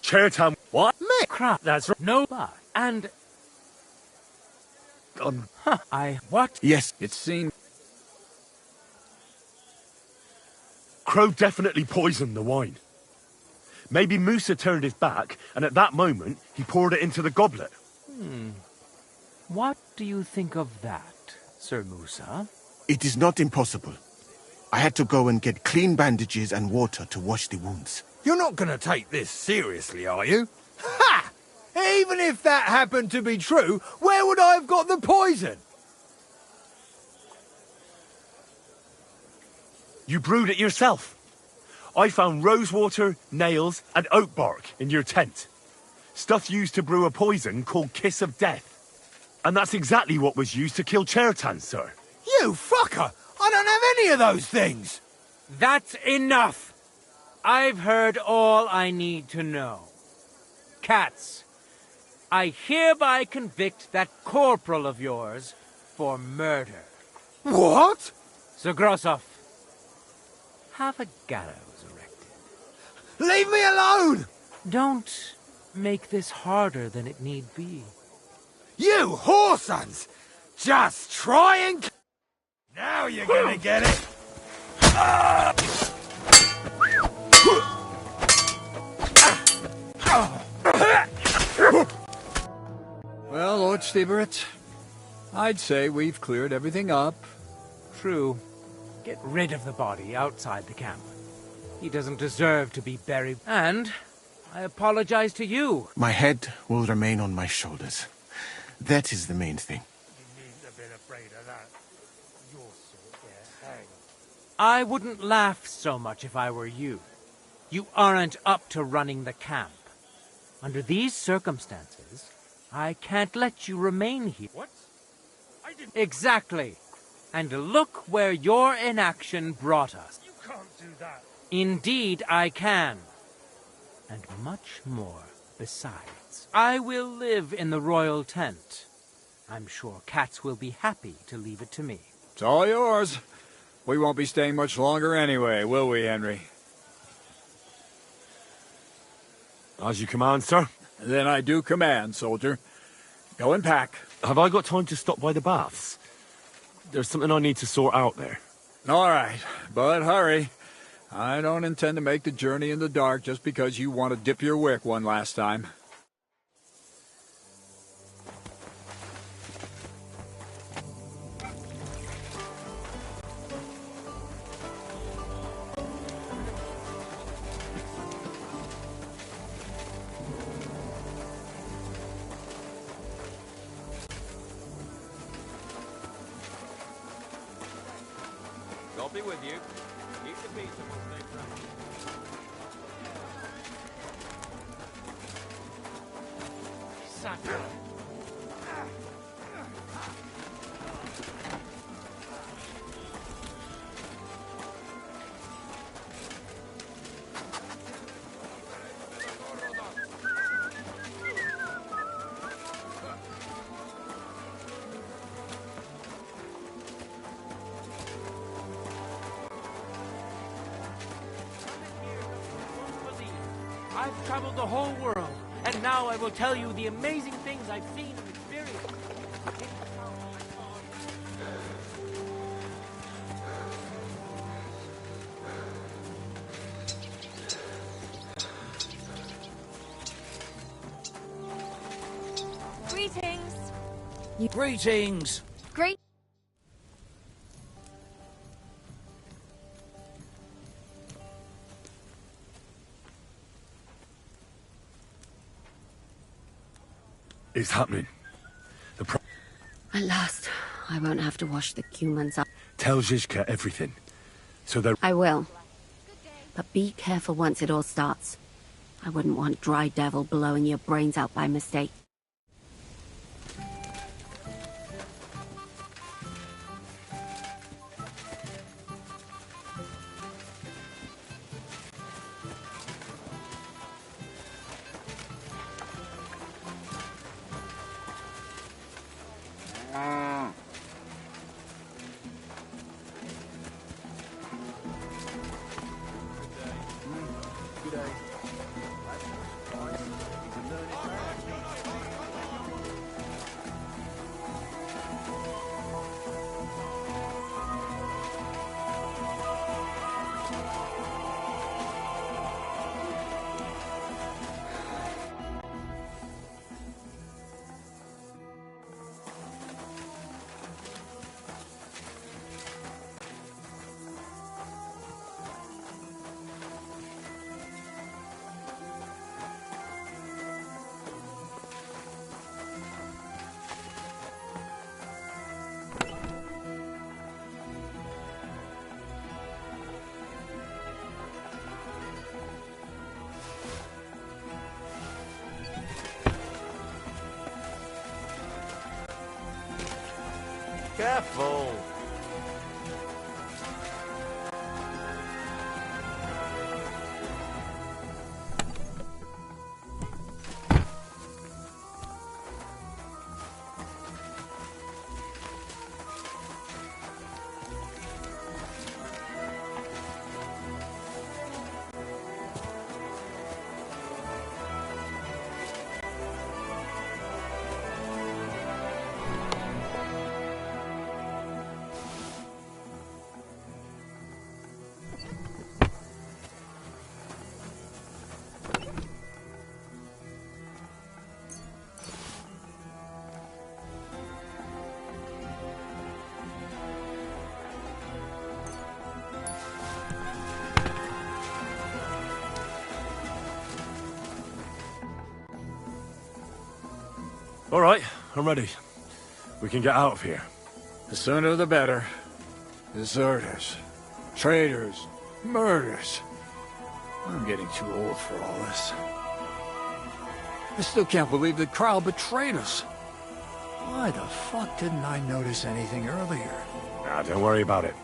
Chertan... What? Me? Crap. That's right. No, but... And... What? Yes. It seemed... Crow definitely poisoned the wine. Maybe Musa turned his back, and at that moment, he poured it into the goblet. What do you think of that, Sir Musa? It is not impossible. I had to go and get clean bandages and water to wash the wounds. You're not going to take this seriously, are you? Ha! Even if that happened to be true, where would I have got the poison? You brewed it yourself. I found rosewater, nails, and oak bark in your tent. Stuff used to brew a poison called Kiss of Death. And that's exactly what was used to kill Chertan, sir. You fucker! I don't have any of those things! That's enough! I've heard all I need to know. Cats, I hereby convict that corporal of yours for murder. What? Sir Grossoff, have a gallows erected. Leave me alone! Don't make this harder than it need be. You whoresons! Just try and... Now you're gonna get it! Well, Lord Stieberitz, I'd say we've cleared everything up. True. Get rid of the body outside the camp. He doesn't deserve to be buried. And I apologize to you. My head will remain on my shoulders. That is the main thing. You needn't have been afraid of that. Your sort, yeah. Hang on. I wouldn't laugh so much if I were you. You aren't up to running the camp. Under these circumstances, I can't let you remain here. What? I didn't... Exactly. And look where your inaction brought us. You can't do that. Indeed, I can. And much more besides. I will live in the royal tent. I'm sure cats will be happy to leave it to me. It's all yours. We won't be staying much longer anyway, will we, Henry? As you command, sir. Then I do command, soldier. Go and pack. Have I got time to stop by the baths? There's something I need to sort out there. All right, but hurry. I don't intend to make the journey in the dark just because you want to dip your wick one last time. I'll be with you. Keep the peace and we'll stay friendly. Sucker. I've traveled the whole world, and now I will tell you the amazing things I've seen and experienced. Greetings. Greetings! Great. It's happening. At last, I won't have to wash the humans up. Tell Zizka everything. So they're... I will. But be careful once it all starts. I wouldn't want Dry Devil blowing your brains out by mistake. Careful! All right, I'm ready. We can get out of here. The sooner the better. Deserters, traitors, murders. I'm getting too old for all this. I still can't believe the crowd betrayed us. Why the fuck didn't I notice anything earlier? Nah, don't worry about it.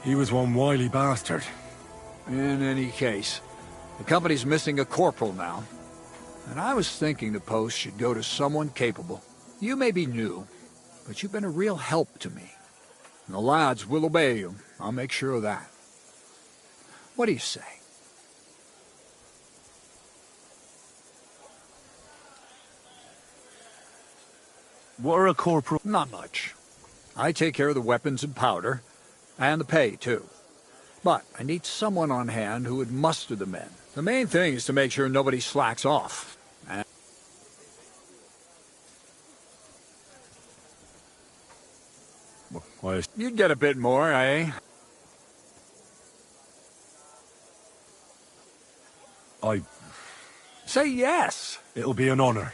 He was one wily bastard. In any case, the company's missing a corporal now. And I was thinking the post should go to someone capable. You may be new, but you've been a real help to me. And the lads will obey you. I'll make sure of that. What do you say? What are a corporal? Not much. I take care of the weapons and powder, and the pay, too. But I need someone on hand who would muster the men. The main thing is to make sure nobody slacks off. And Why is... you'd get a bit more, eh? Say yes! It'll be an honor.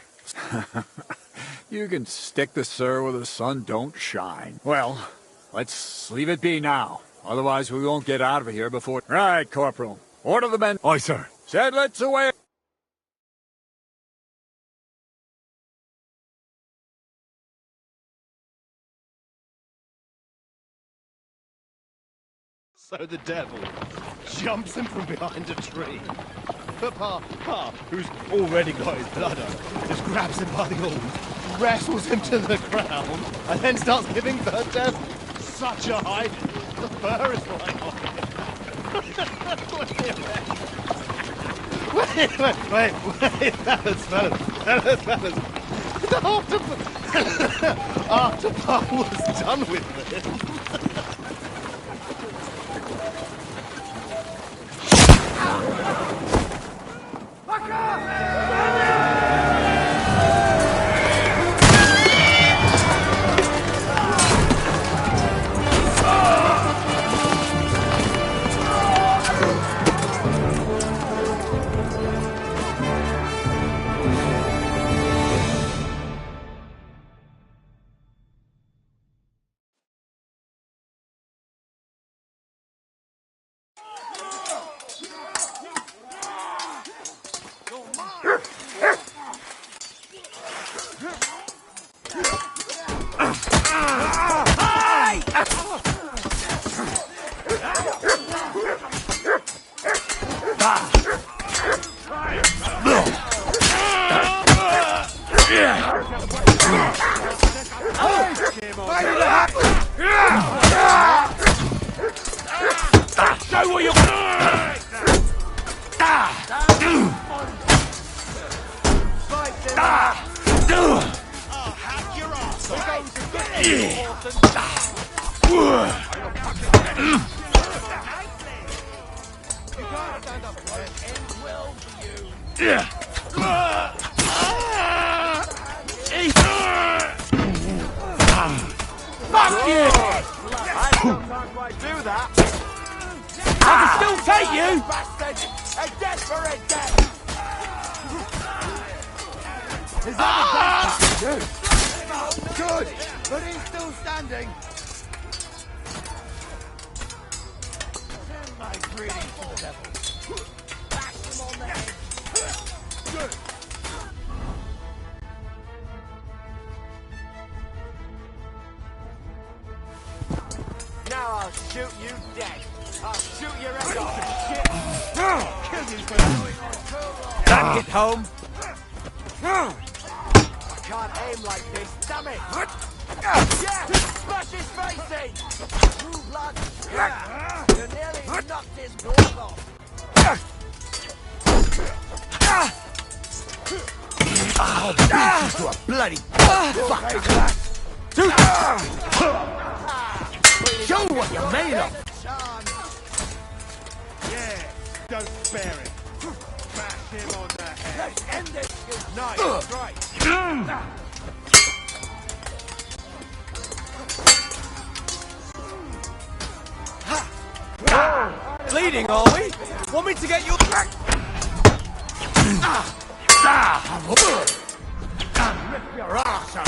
You can stick the sir where the sun don't shine. Well, let's leave it be now. Otherwise we won't get out of here before... Right, Corporal. Order the men... Aye, sir. Sedlitz away! So the devil jumps him from behind a tree. But Pa, who's already got his blood up, just grabs him by the horns, wrestles him to the ground, and then starts giving the devil such a hiding. The fur is flying off him. Wait, fellas. After Pa was done with this... Show what you're... Fuck you! I can't quite do that. I can still take you! Bastard! A death for a death! Is that good, but he's still standing. Send my greetings to the devil. Bash him on the head. Good. Now I'll shoot you dead. I'll shoot your head off. Shit. Kill you for that. That hit home. I can't aim like this, damn it! Yeah! Smash his face in! True blood! You nearly knocked his blood off! I'll beat you to a bloody fucker! Show what you're made of! Yeah, don't spare it! Smash him on the head! Let's end this! Nice, strike! Bleeding, are we? Want me to get you? rip your ass out.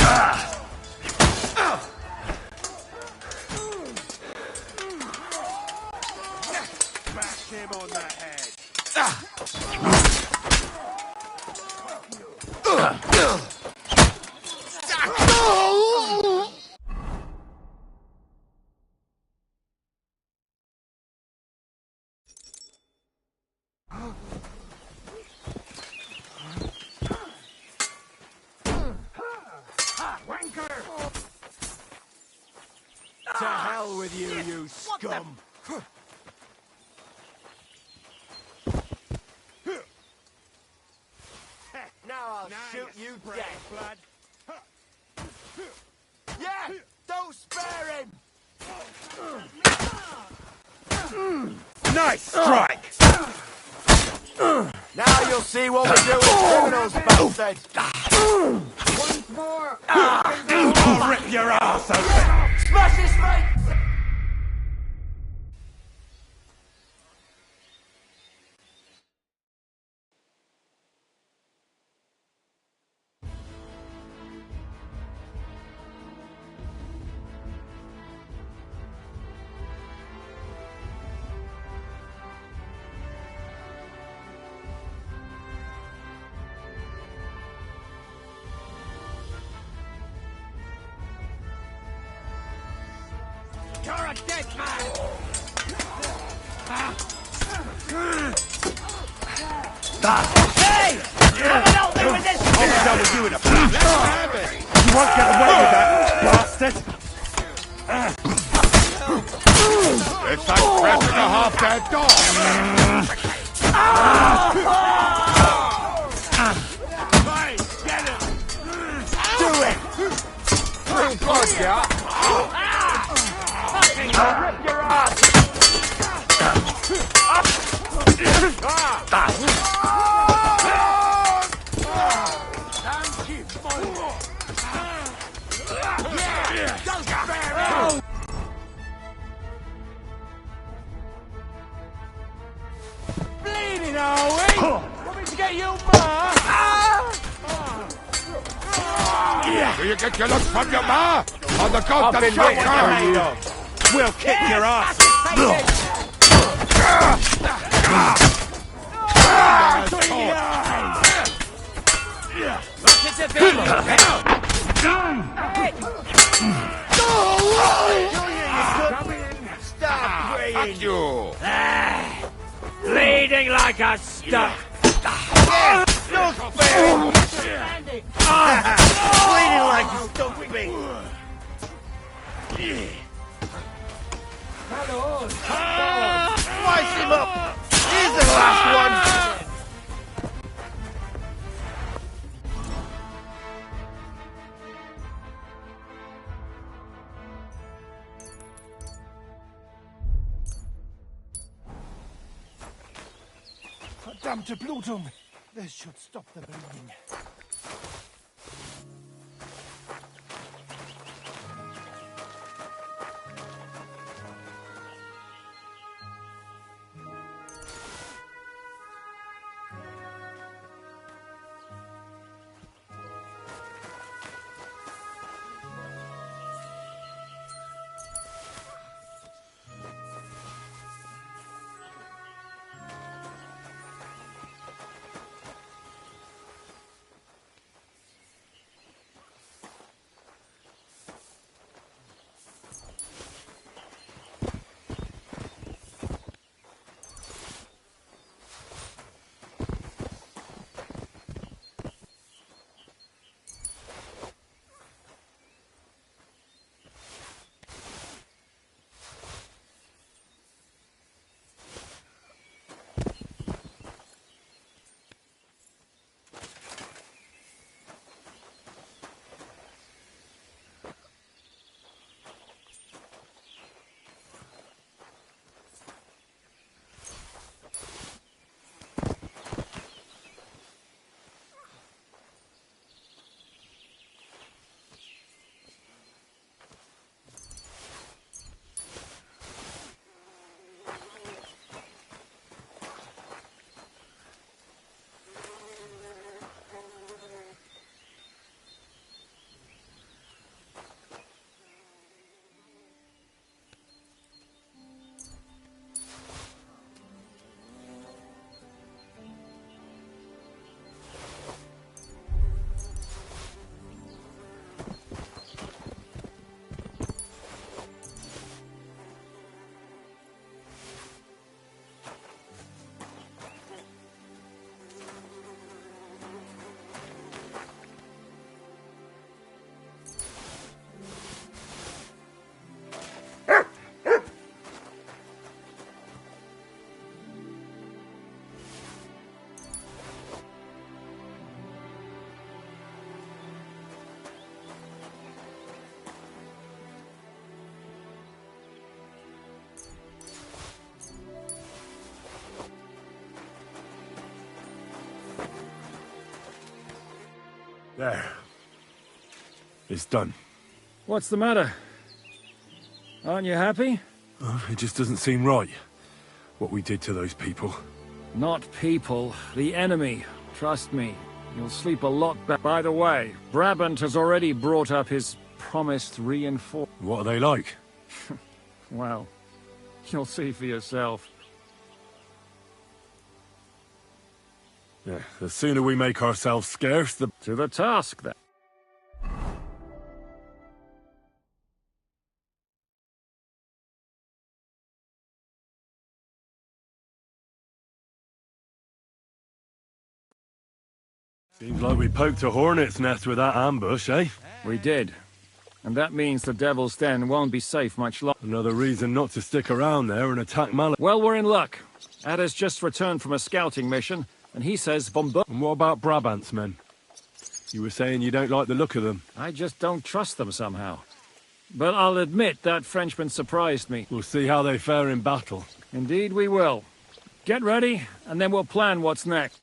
Bash him on the head. To hell with you, you scum! Now I'll shoot you dead, blood. Yeah! Don't spare him! Nice strike! Now you'll see what we do with criminals, bastard! Once more! I'll rip your ass open! Smash his face! You're a dead man! Hey! Have an opening with this! I'll done with you in a flash. Let's have it! You won't get away with that, bastard! It's like crashing a half-dead dog! Hey, get him! Do it! Real close, yeah? Rip your ass! Don't spare him! Bleeding, are we? Want me to get you, ma? Do you get your looks from your ma? On the ghost of Joker? We'll kick your ass! Stop praying! You! Bleeding like a stuck. No spare! Bleeding like a stupid! Slice him up! Here's the last one! Verdammte Blutung! This should stop the bleeding. There. It's done. What's the matter? Aren't you happy? It just doesn't seem right, what we did to those people. Not people, the enemy. Trust me, you'll sleep a lot better. By the way, Brabant has already brought up his promised reinforcement. What are they like? Well, you'll see for yourself. Yeah, the sooner we make ourselves scarce, the... To the task, then. Seems like we poked a hornet's nest with that ambush, eh? We did. And that means the Devil's Den won't be safe much longer. Another reason not to stick around there and attack Mal. Well, we're in luck. Ada's just returned from a scouting mission, and he says bombard. And what about Brabant's men? You were saying you don't like the look of them. I just don't trust them somehow. But I'll admit that Frenchman surprised me. We'll see how they fare in battle. Indeed we will. Get ready, and then we'll plan what's next.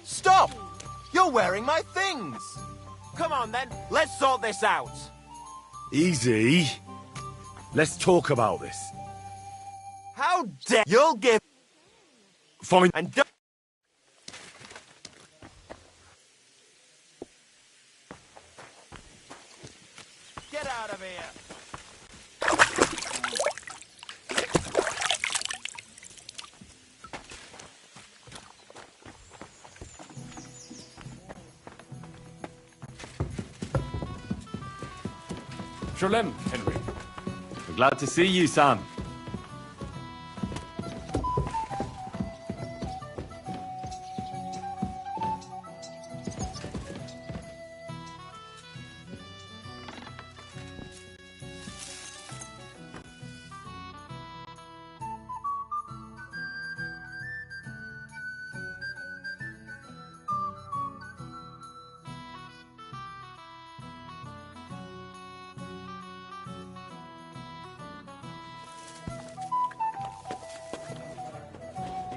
Stop! You're wearing my things! Come on then, let's sort this out! Easy. Let's talk about this. How dare you'll give... Fine. And don't... Get out of here! Shalom, Henry. We're glad to see you, Sam.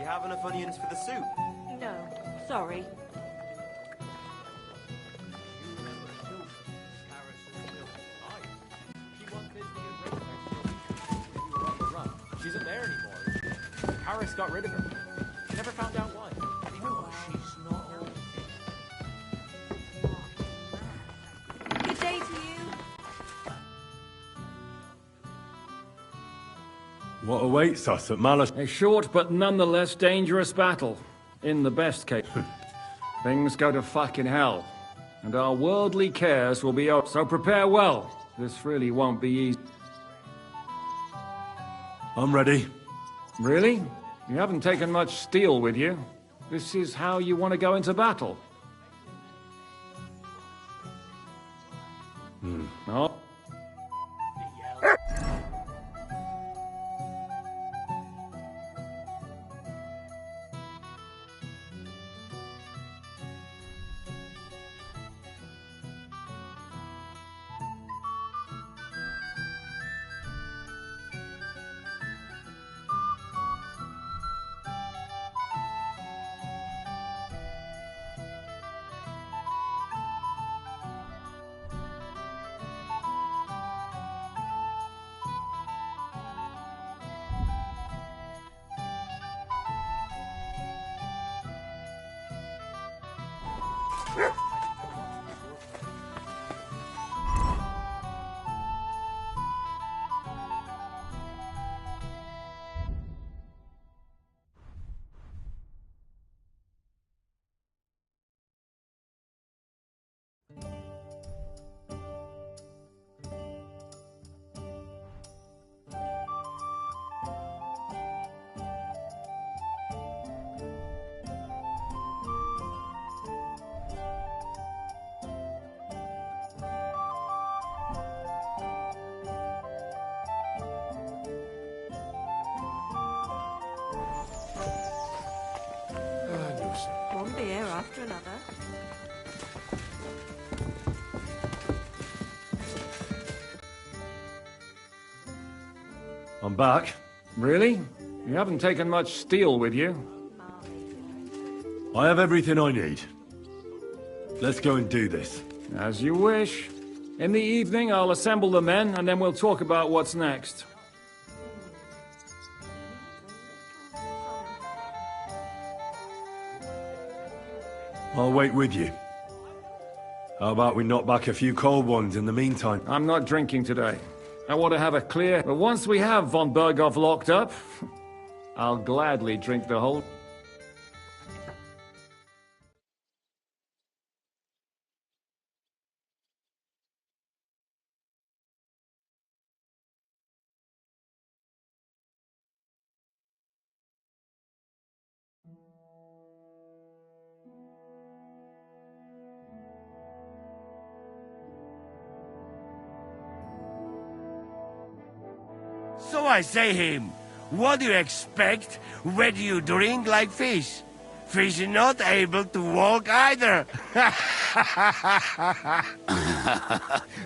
Have enough onions for the soup? No, sorry. She isn't there anymore. Harris got rid of her. Never found out why. She's not. Good day to you. What awaits us at Malus? A short but nonetheless dangerous battle. In the best case. Things go to fucking hell. And our worldly cares will be over. So prepare well. This really won't be easy. I'm ready. Really? You haven't taken much steel with you. This is how you want to go into battle. Oh. One beer after another. I'm back. Really? You haven't taken much steel with you. I have everything I need. Let's go and do this. As you wish. In the evening, I'll assemble the men, and then we'll talk about what's next. I'll wait with you. How about we knock back a few cold ones in the meantime? I'm not drinking today. I want to have it clear, but once we have von Berghoff locked up, I'll gladly drink the whole... So I say him, what do you expect when you drink like fish? Fish is not able to walk either.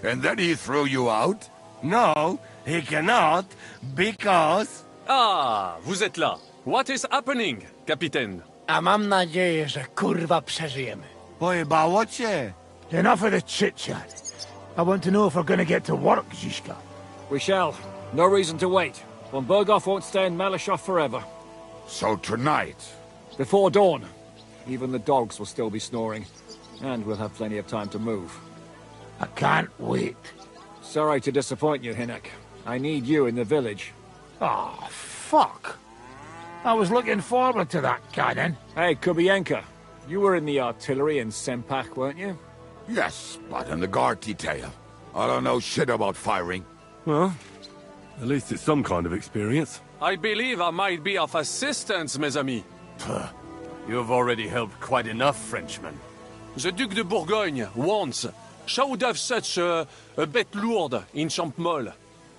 And then he threw you out? No, he cannot, because... Ah, vous êtes là. What is happening, Capitaine? A mam nadzieję, że kurwa przeżyjemy. Pojebało cię. Enough of the chit-chat. I want to know if we're gonna get to work, Zizka. We shall. No reason to wait. Von Berghoff won't stay in Malashov forever. So tonight? Before dawn. Even the dogs will still be snoring. And we'll have plenty of time to move. I can't wait. Sorry to disappoint you, Hinek. I need you in the village. Oh, fuck. I was looking forward to that, Cannon. Hey, Kubienka. You were in the artillery in Sempak, weren't you? Yes, but in the guard detail. I don't know shit about firing. Well, at least it's some kind of experience. I believe I might be of assistance, mes amis. You've already helped quite enough, Frenchmen. The Duc de Bourgogne, once, showed off such a bête lourde in Champmol.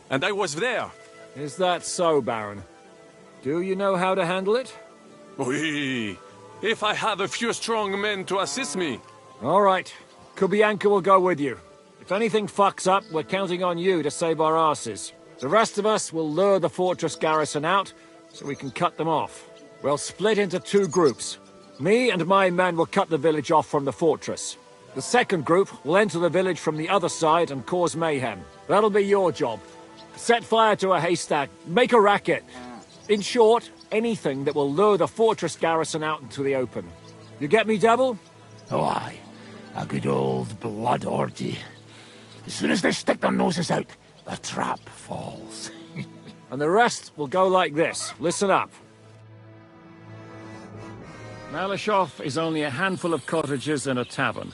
And I was there. Is that so, Baron? Do you know how to handle it? Oui. If I have a few strong men to assist me. All right. Kubianka will go with you. If anything fucks up, we're counting on you to save our asses. The rest of us will lure the fortress garrison out, so we can cut them off. We'll split into two groups. Me and my men will cut the village off from the fortress. The second group will enter the village from the other side and cause mayhem. That'll be your job. Set fire to a haystack, make a racket. In short, anything that will lure the fortress garrison out into the open. You get me, Devil? Oh, aye. A good old blood orgy. As soon as they stick their noses out, the trap falls. And the rest will go like this. Listen up. Malashov is only a handful of cottages and a tavern.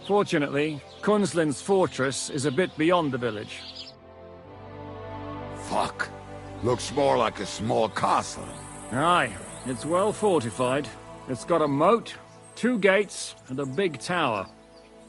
Fortunately, Kunzlin's fortress is a bit beyond the village. Fuck. Looks more like a small castle. Aye, it's well fortified. It's got a moat, 2 gates, and a big tower.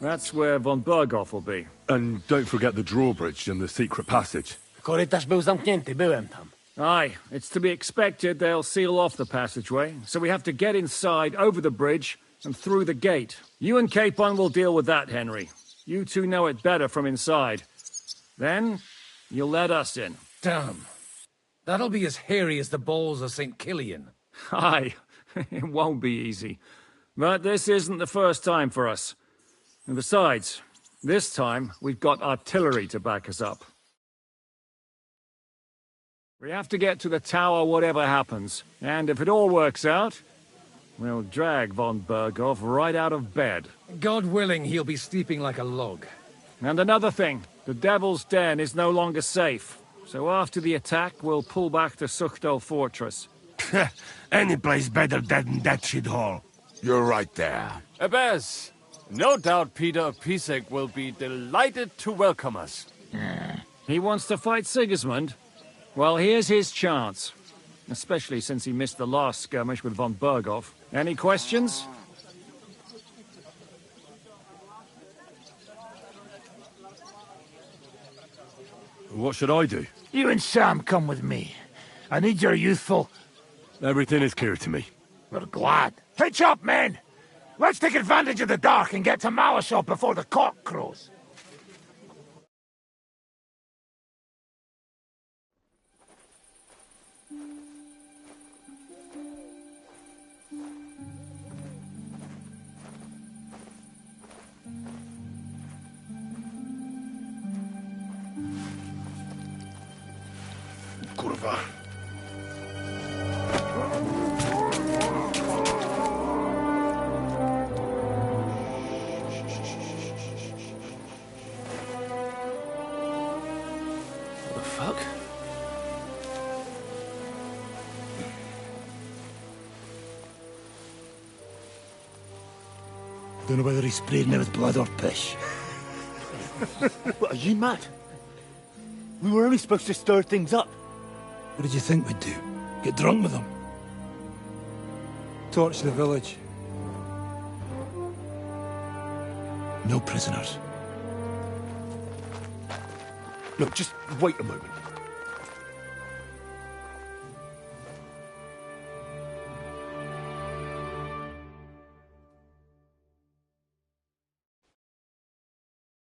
That's where von Berghoff will be. And don't forget the drawbridge and the secret passage. Korytarz był zamknięty, byłem tam. Aye, it's to be expected they'll seal off the passageway, so we have to get inside, over the bridge, and through the gate. You and Capon will deal with that, Henry. You two know it better from inside. Then, you'll let us in. Damn. That'll be as hairy as the balls of St. Killian. Aye, it won't be easy. But this isn't the first time for us. And besides, this time we've got artillery to back us up. We have to get to the tower whatever happens. And if it all works out, we'll drag von Berghoff right out of bed. God willing, he'll be sleeping like a log. And another thing, the Devil's Den is no longer safe. So after the attack, we'll pull back to Sukhto Fortress. Any place better than that shithole. You're right there. Abbas, no doubt Peter Pisek will be delighted to welcome us. He wants to fight Sigismund? Well, here's his chance. Especially since he missed the last skirmish with von Berghoff. Any questions? What should I do? You and Sam come with me. I need your youthful... Everything is clear to me. We're glad. Hitch up, men! Let's take advantage of the dark and get to Malashov before the cock crows. Kurwa. What the fuck? Don't know whether he sprayed me with blood or piss. What, are you mad? We were only supposed to stir things up. What did you think we'd do? Get drunk with them? Torch the village. No prisoners. Look, just wait a moment.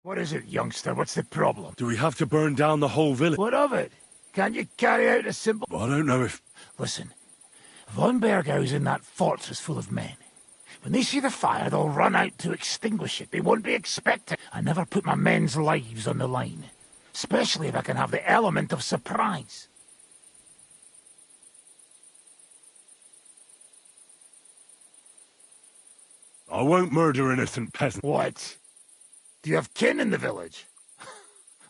What is it, youngster? What's the problem? Do we have to burn down the whole village? What of it? Can't you carry out a simple... I don't know if... Listen, von Bergau's in that fortress full of men. When they see the fire, they'll run out to extinguish it. They won't be expecting. I never put my men's lives on the line. Especially if I can have the element of surprise. I won't murder innocent peasants. What? Do you have kin in the village?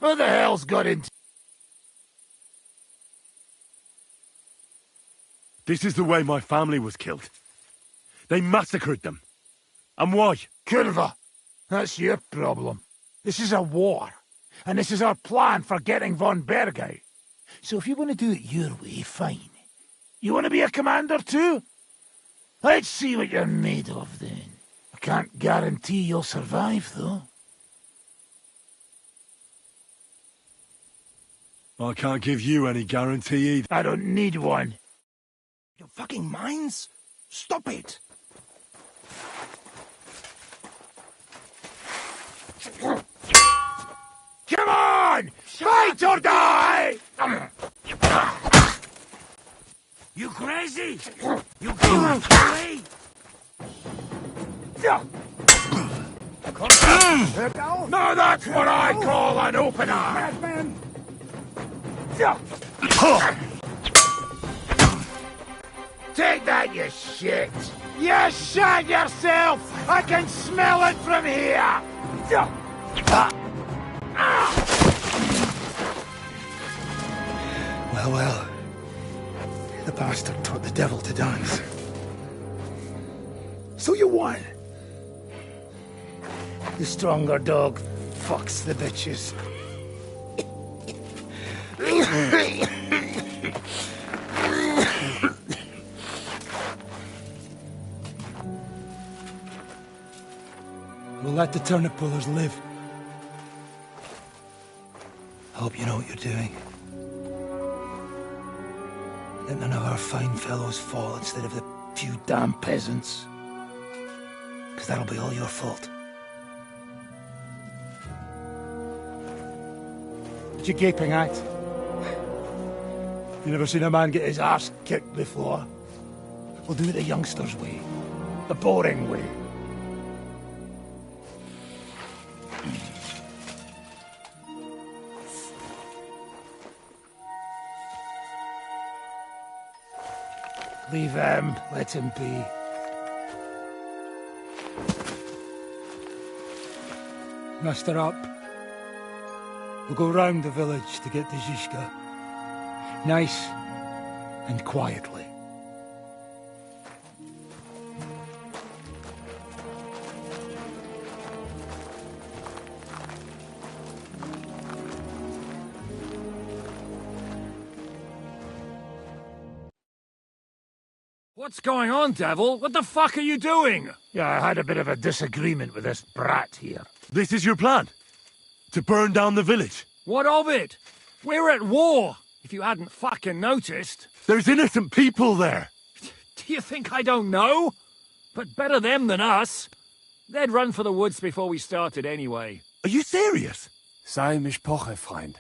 Who the hell's got into... This is the way my family was killed. They massacred them. And why? Kurva! That's your problem. This is a war. And this is our plan for getting von Bergau. So if you want to do it your way, fine. You want to be a commander too? Let's see what you're made of then. I can't guarantee you'll survive, though. I can't give you any guarantee either. I don't need one. Your fucking minds? Stop it! Come on! Fight or die! You crazy? You can't away! Now that's what I call an opener! Madman! Take that, you shit! You shot yourself! I can smell it from here! Well. The bastard taught the devil to dance. So you won. The stronger dog fucks the bitches. We'll let the turnip pullers live. I hope you know what you're doing. Let none of our fine fellows fall instead of the few damn peasants. Because that'll be all your fault. What you gaping at? You never seen a man get his arse kicked before? We'll do it the youngsters' way. The boring way. Leave him. Let him be. Muster up. We'll go round the village to get to Zizka. Nice and quietly. What's going on, Devil? What the fuck are you doing? Yeah, I had a bit of a disagreement with this brat here. This is your plan? To burn down the village? What of it? We're at war, if you hadn't fucking noticed. There's innocent people there. Do you think I don't know? But better them than us. They'd run for the woods before we started anyway. Are you serious? Sei mishpoche, friend.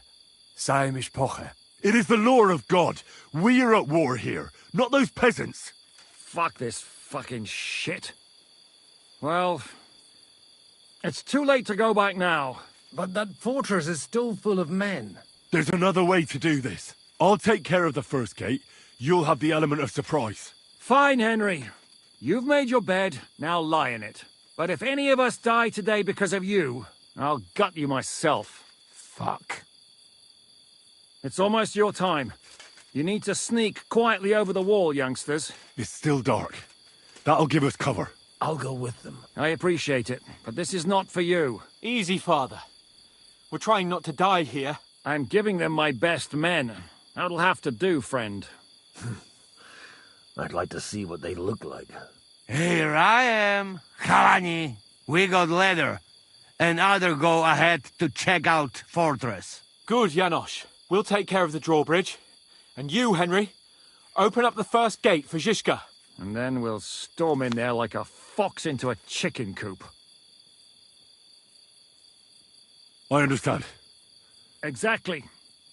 Sei mishpoche. It is the law of God. We are at war here, not those peasants. Fuck this fucking shit. Well, it's too late to go back now. But that fortress is still full of men. There's another way to do this. I'll take care of the first gate. You'll have the element of surprise. Fine, Henry. You've made your bed, now lie in it. But if any of us die today because of you, I'll gut you myself. Fuck. It's almost your time. You need to sneak quietly over the wall, youngsters. It's still dark. That'll give us cover. I'll go with them. I appreciate it, but this is not for you. Easy, Father. We're trying not to die here. I'm giving them my best men. That'll have to do, friend. I'd like to see what they look like. Here I am, Kalani. We got leather, and other go ahead to check out fortress. Good, Janosch. We'll take care of the drawbridge. And you, Henry, open up the first gate for Zizka. And then we'll storm in there like a fox into a chicken coop. I understand. Exactly.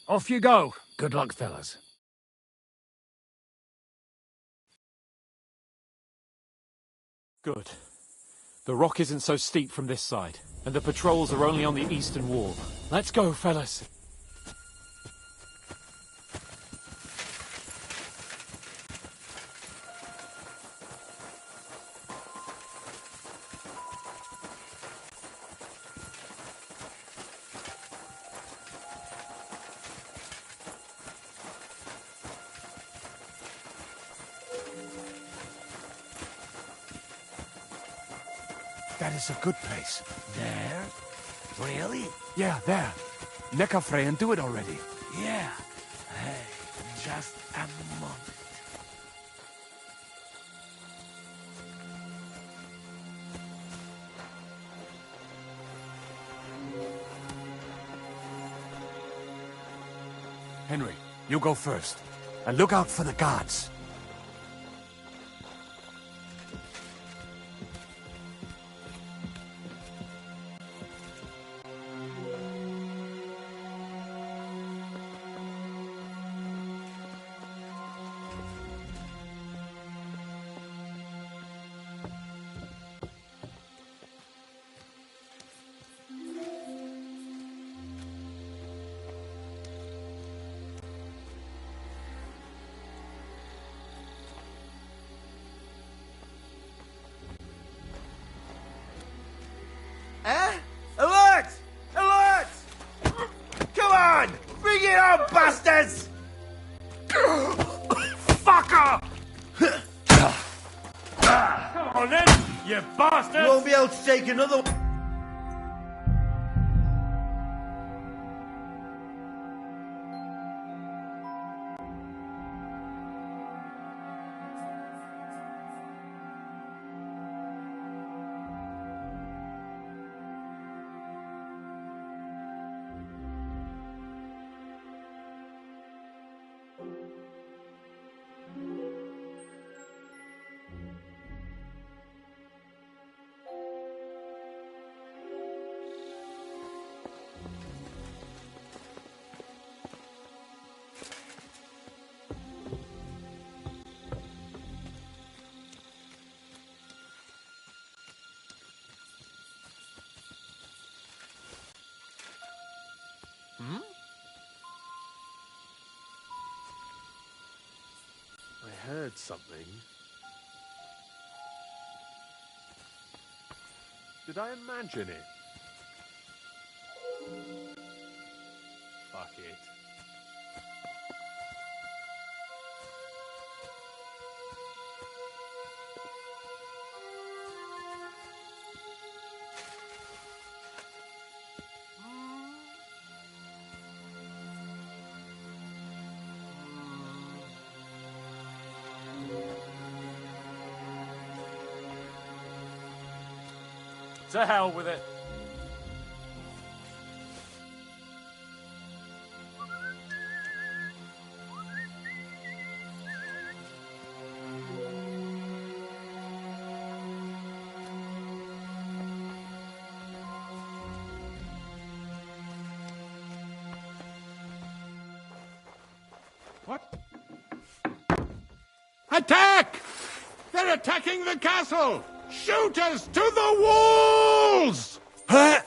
Off you go. Good luck, fellas. Good. The rock isn't so steep from this side, and the patrols are only on the eastern wall. Let's go, fellas. That is a good place. There? Really? Yeah, there. Neckarfrey and do it already. Yeah. Hey, just a moment. Henry, you go first. And look out for the guards. Alert! Alert! Come on! Bring it on, bastards! Fucker! Come on then, you bastards! You won't be able to take another one. I heard something. Did I imagine it? Fuck it. To hell with it. What? Attack! They're attacking the castle! Shooters to the walls! Huh?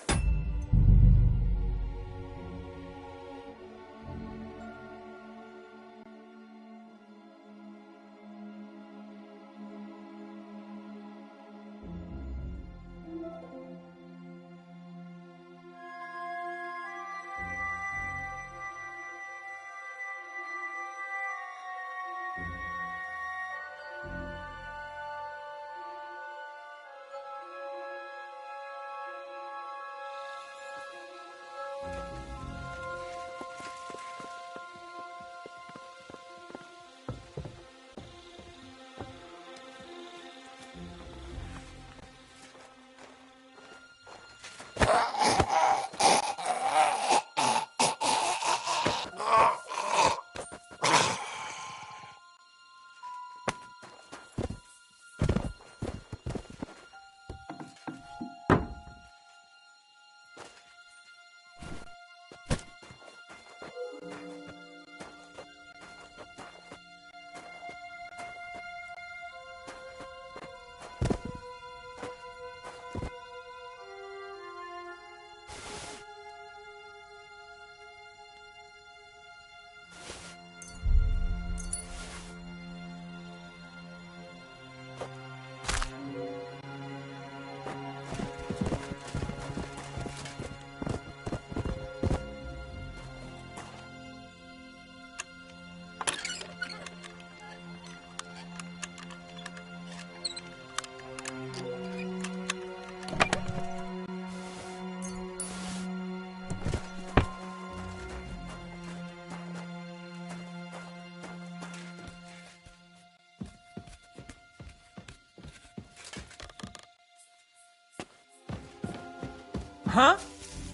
Huh?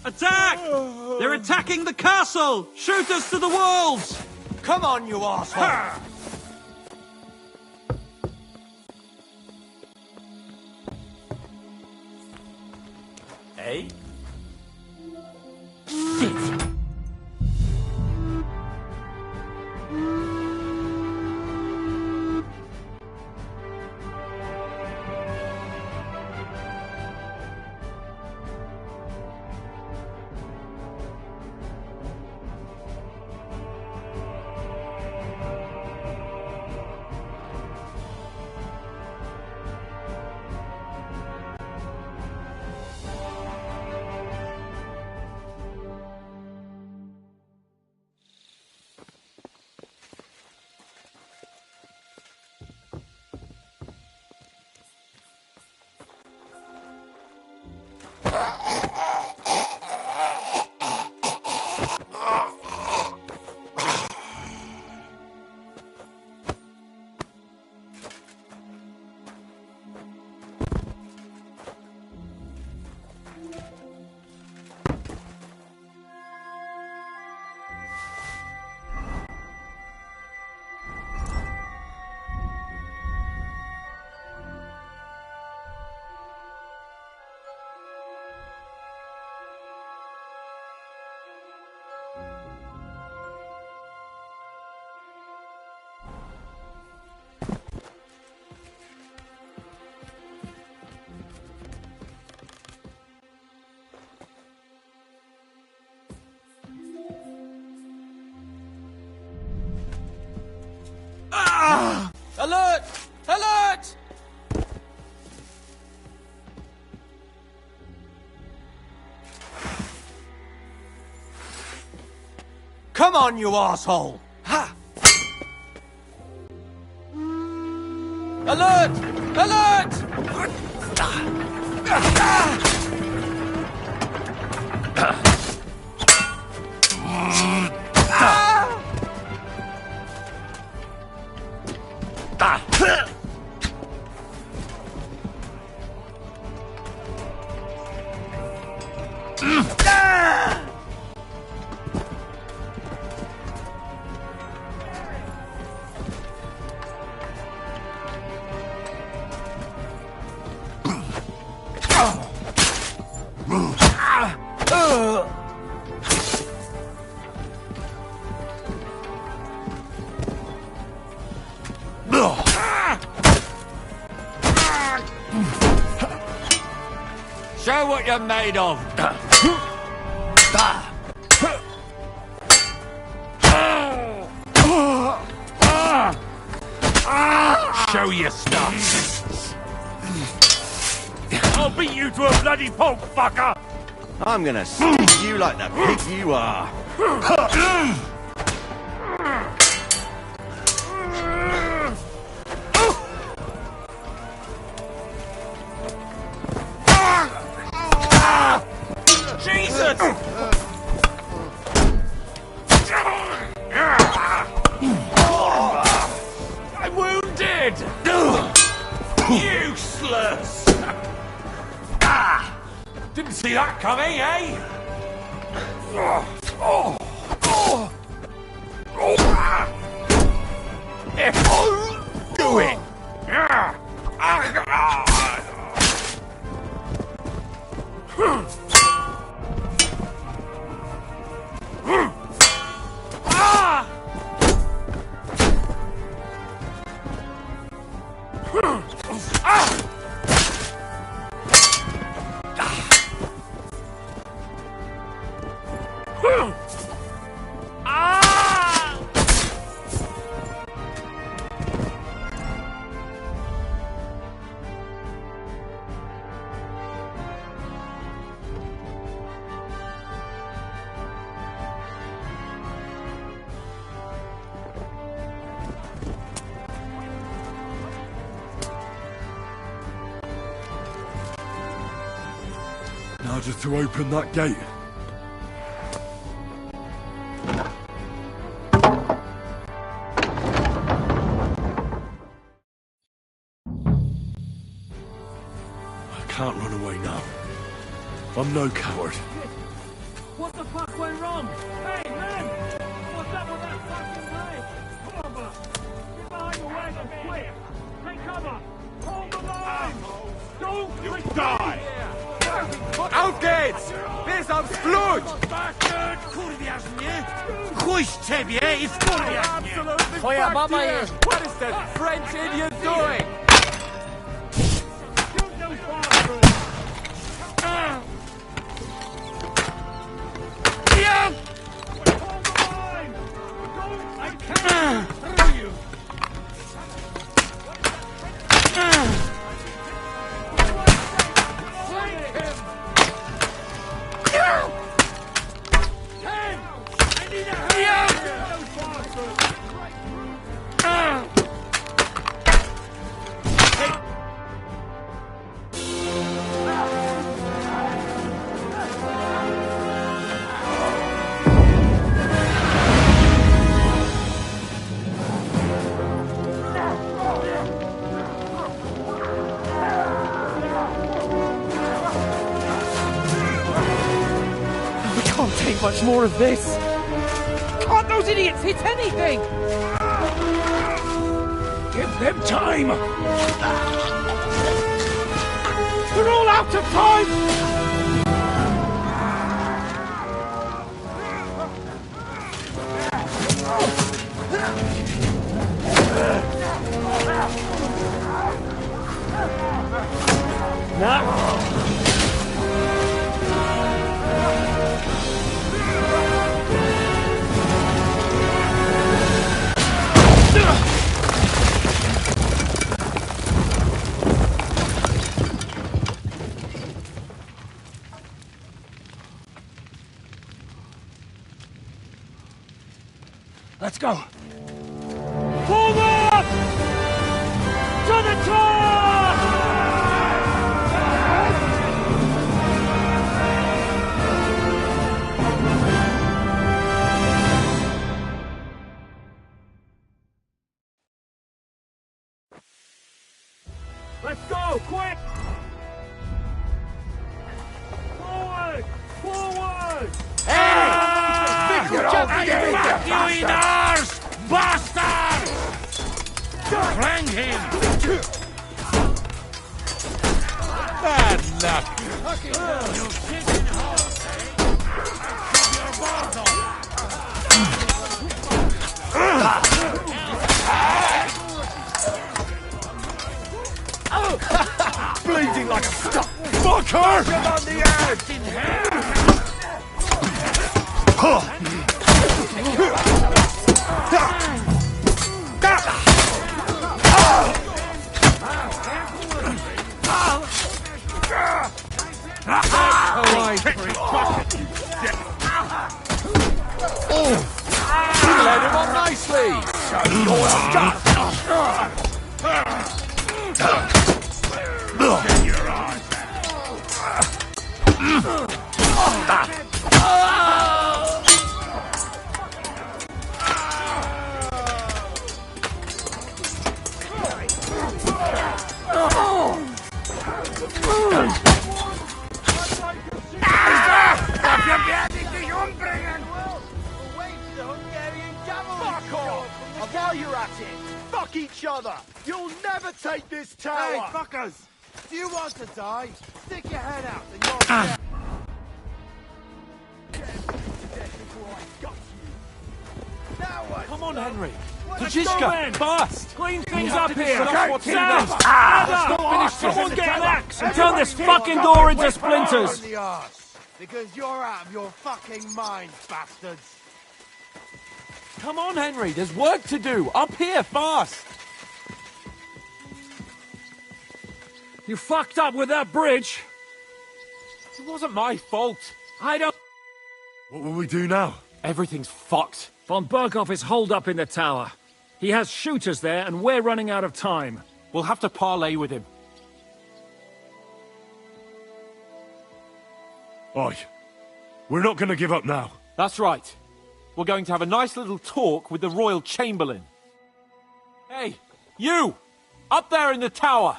Attack! They're attacking the castle! Shoot us to the walls! Come on, you asshole! Eh? Alert! Alert! Come on, you asshole! Ha! Alert! Alert! Show what you're made of. Show your stuff. I'll beat you to a bloody pulp, fucker! I'm gonna stick you like the pig you are. Jesus! I'm wounded! Useless! Did Didn't see that coming, eh? Do it! Now just to open that gate. I can't run away now. I'm no coward. What the fuck went wrong? Hey, man! What's up with that fucking leg? Come on, boss. Get behind the wagon, quick! Take cover! Hold the line! Don't you die! Auf geht's! Bis aufs Blut! Kurwiarz mnie! Chuj z ciebie i wkurwiarz mnie! Twoja mama jest... What is that French idiot doing? Much more of this. Can't those idiots hit anything? Give them time! They're all out of time! Let's go! Forward! To the top! Let's go, quick! Forward! Forward! Fuck you in ours, bastard! Flank him! Bad luck! You kicking horse, eh? Keep your balls on! Bleeding like a stuck fucker! Get on the edge! In here! You led him on nicely! Show your stuff! Get your eyes while you're at it, fuck each other! You'll never take this tower! Hey, fuckers! If you want to die, stick your head out and you're dead. Come on, Henry. Sigismund, fast! Clean things up here! Stand! Someone get an axe and turn this fucking door into splinters! In the arse, because you're out of your fucking mind, bastards! Come on, Henry, there's work to do! Up here, fast! You fucked up with that bridge! It wasn't my fault. I don't... What will we do now? Everything's fucked. Von Berghoff is holed up in the tower. He has shooters there, and we're running out of time. We'll have to parley with him. Oi. We're not going to give up now. That's right. We're going to have a nice little talk with the Royal Chamberlain. Hey, you! Up there in the tower!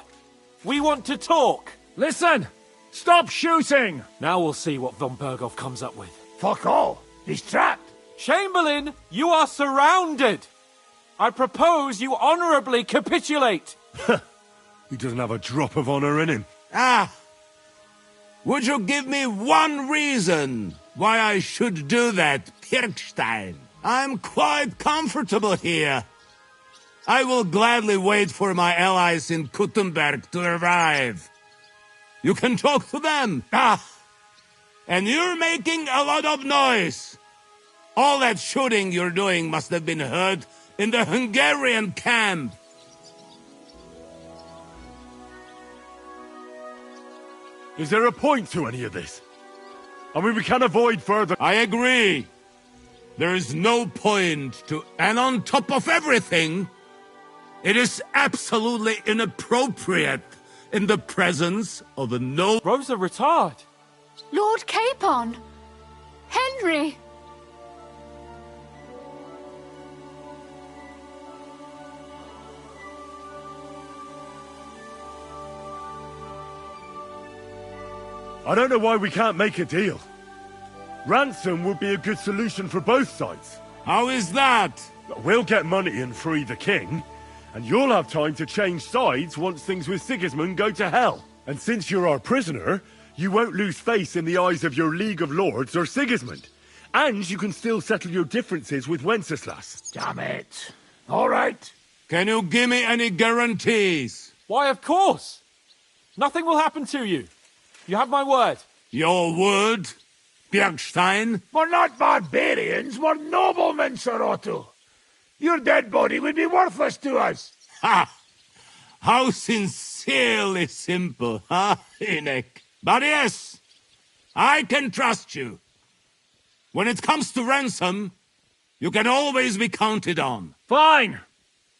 We want to talk! Listen! Stop shooting! Now we'll see what Von Berghoff comes up with. Fuck all! He's trapped! Chamberlain, you are surrounded! I propose you honorably capitulate! He doesn't have a drop of honor in him. Ah! Would you give me one reason why I should do that, Pirkstein? I'm quite comfortable here. I will gladly wait for my allies in Kuttenberg to arrive. You can talk to them. Ah! And you're making a lot of noise. All that shooting you're doing must have been heard in the Hungarian camp. Is there a point to any of this? I mean, we can avoid further... I agree. There is no point to... And on top of everything, it is absolutely inappropriate in the presence of a Rosa Retard! Lord Capon! Henry! I don't know why we can't make a deal. Ransom would be a good solution for both sides. How is that? We'll get money and free the king, and you'll have time to change sides once things with Sigismund go to hell. And since you're our prisoner, you won't lose face in the eyes of your League of Lords or Sigismund. And you can still settle your differences with Wenceslas. Damn it. All right. Can you give me any guarantees? Why, of course! Nothing will happen to you. You have my word. Your word, Bjergstein? We're not barbarians, we're noblemen, Sir Otto. Your dead body would be worthless to us. Ha! How sincerely simple, huh, Enoch? But yes, I can trust you. When it comes to ransom, you can always be counted on. Fine.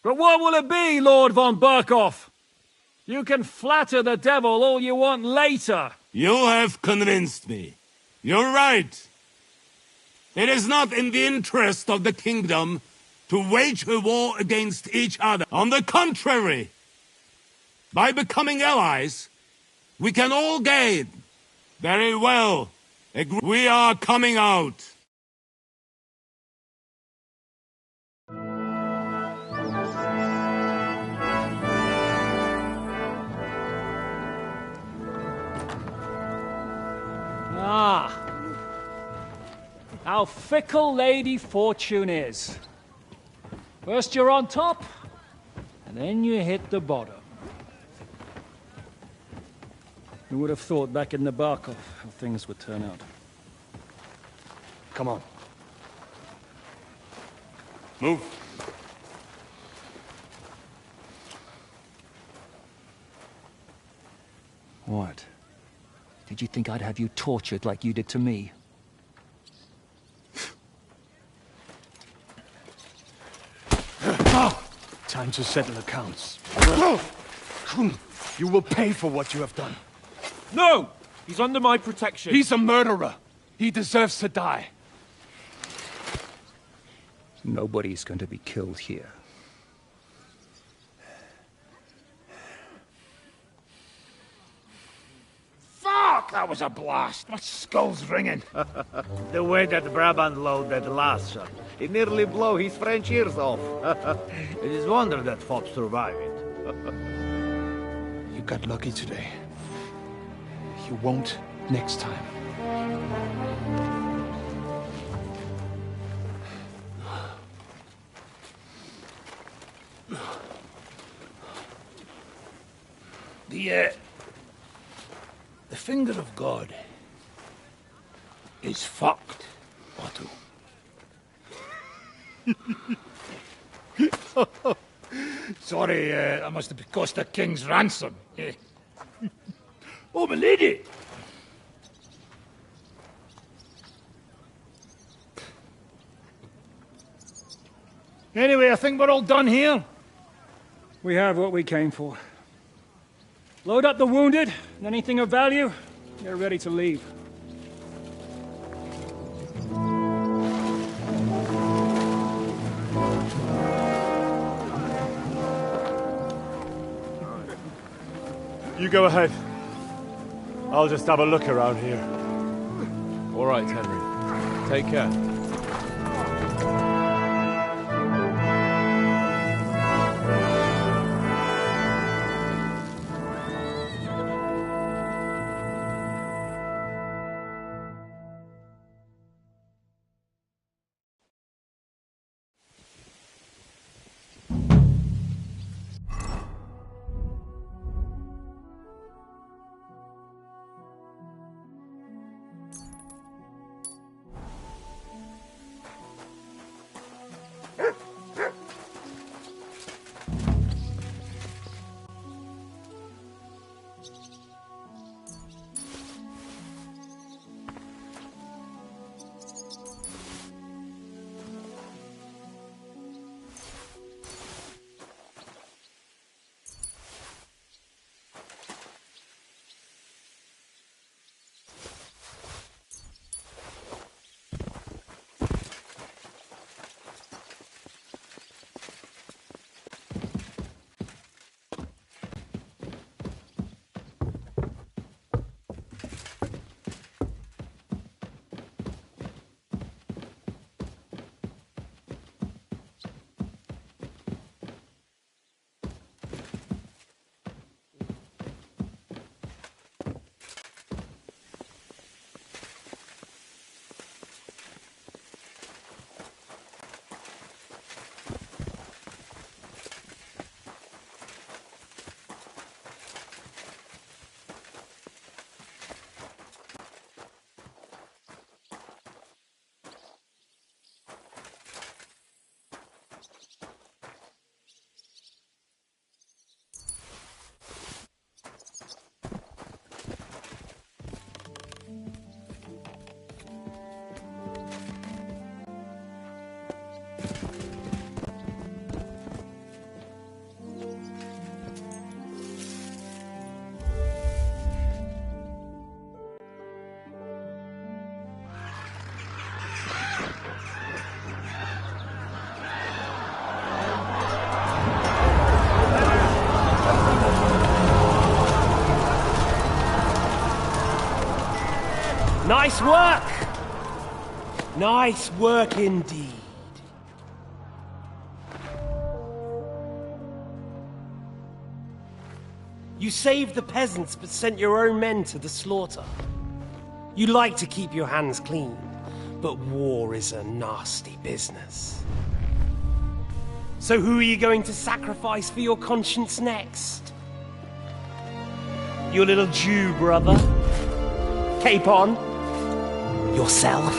But what will it be, Lord von Berghoff? You can flatter the devil all you want later. You have convinced me. You're right. It is not in the interest of the kingdom to wage a war against each other. On the contrary, by becoming allies, we can all gain. Very well. We are coming out. Ah. How fickle Lady Fortune is. First you're on top, and then you hit the bottom. Who would have thought back in the Barkov how things would turn out? Come on. Move. What? Did you think I'd have you tortured like you did to me? Time to settle accounts. You will pay for what you have done. No! He's under my protection. He's a murderer. He deserves to die. Nobody's going to be killed here. Fuck! That was a blast. My skull's ringing. The way that Brabant loaded last shot, it nearly blow his French ears off. It is wonder that fop survived it. You got lucky today. You won't next time. The finger of God is fucked, Otto. Sorry, that must have cost a king's ransom. Oh, my lady! Anyway, I think we're all done here. We have what we came for. Load up the wounded, and anything of value, get ready to leave. You go ahead. I'll just have a look around here. All right, Henry. Take care. Nice work! Nice work indeed. You saved the peasants but sent your own men to the slaughter. You like to keep your hands clean, but war is a nasty business. So who are you going to sacrifice for your conscience next? Your little Jew brother? Capon? Yourself?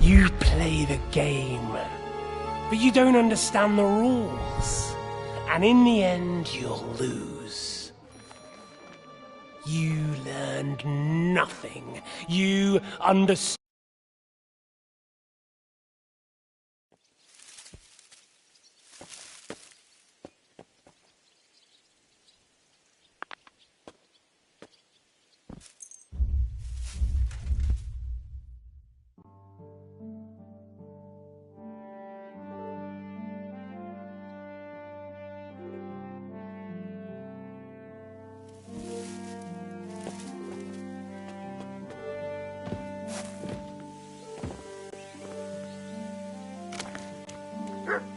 You play the game, but you don't understand the rules. And in the end, you'll lose. You learned nothing. You understood. Huh?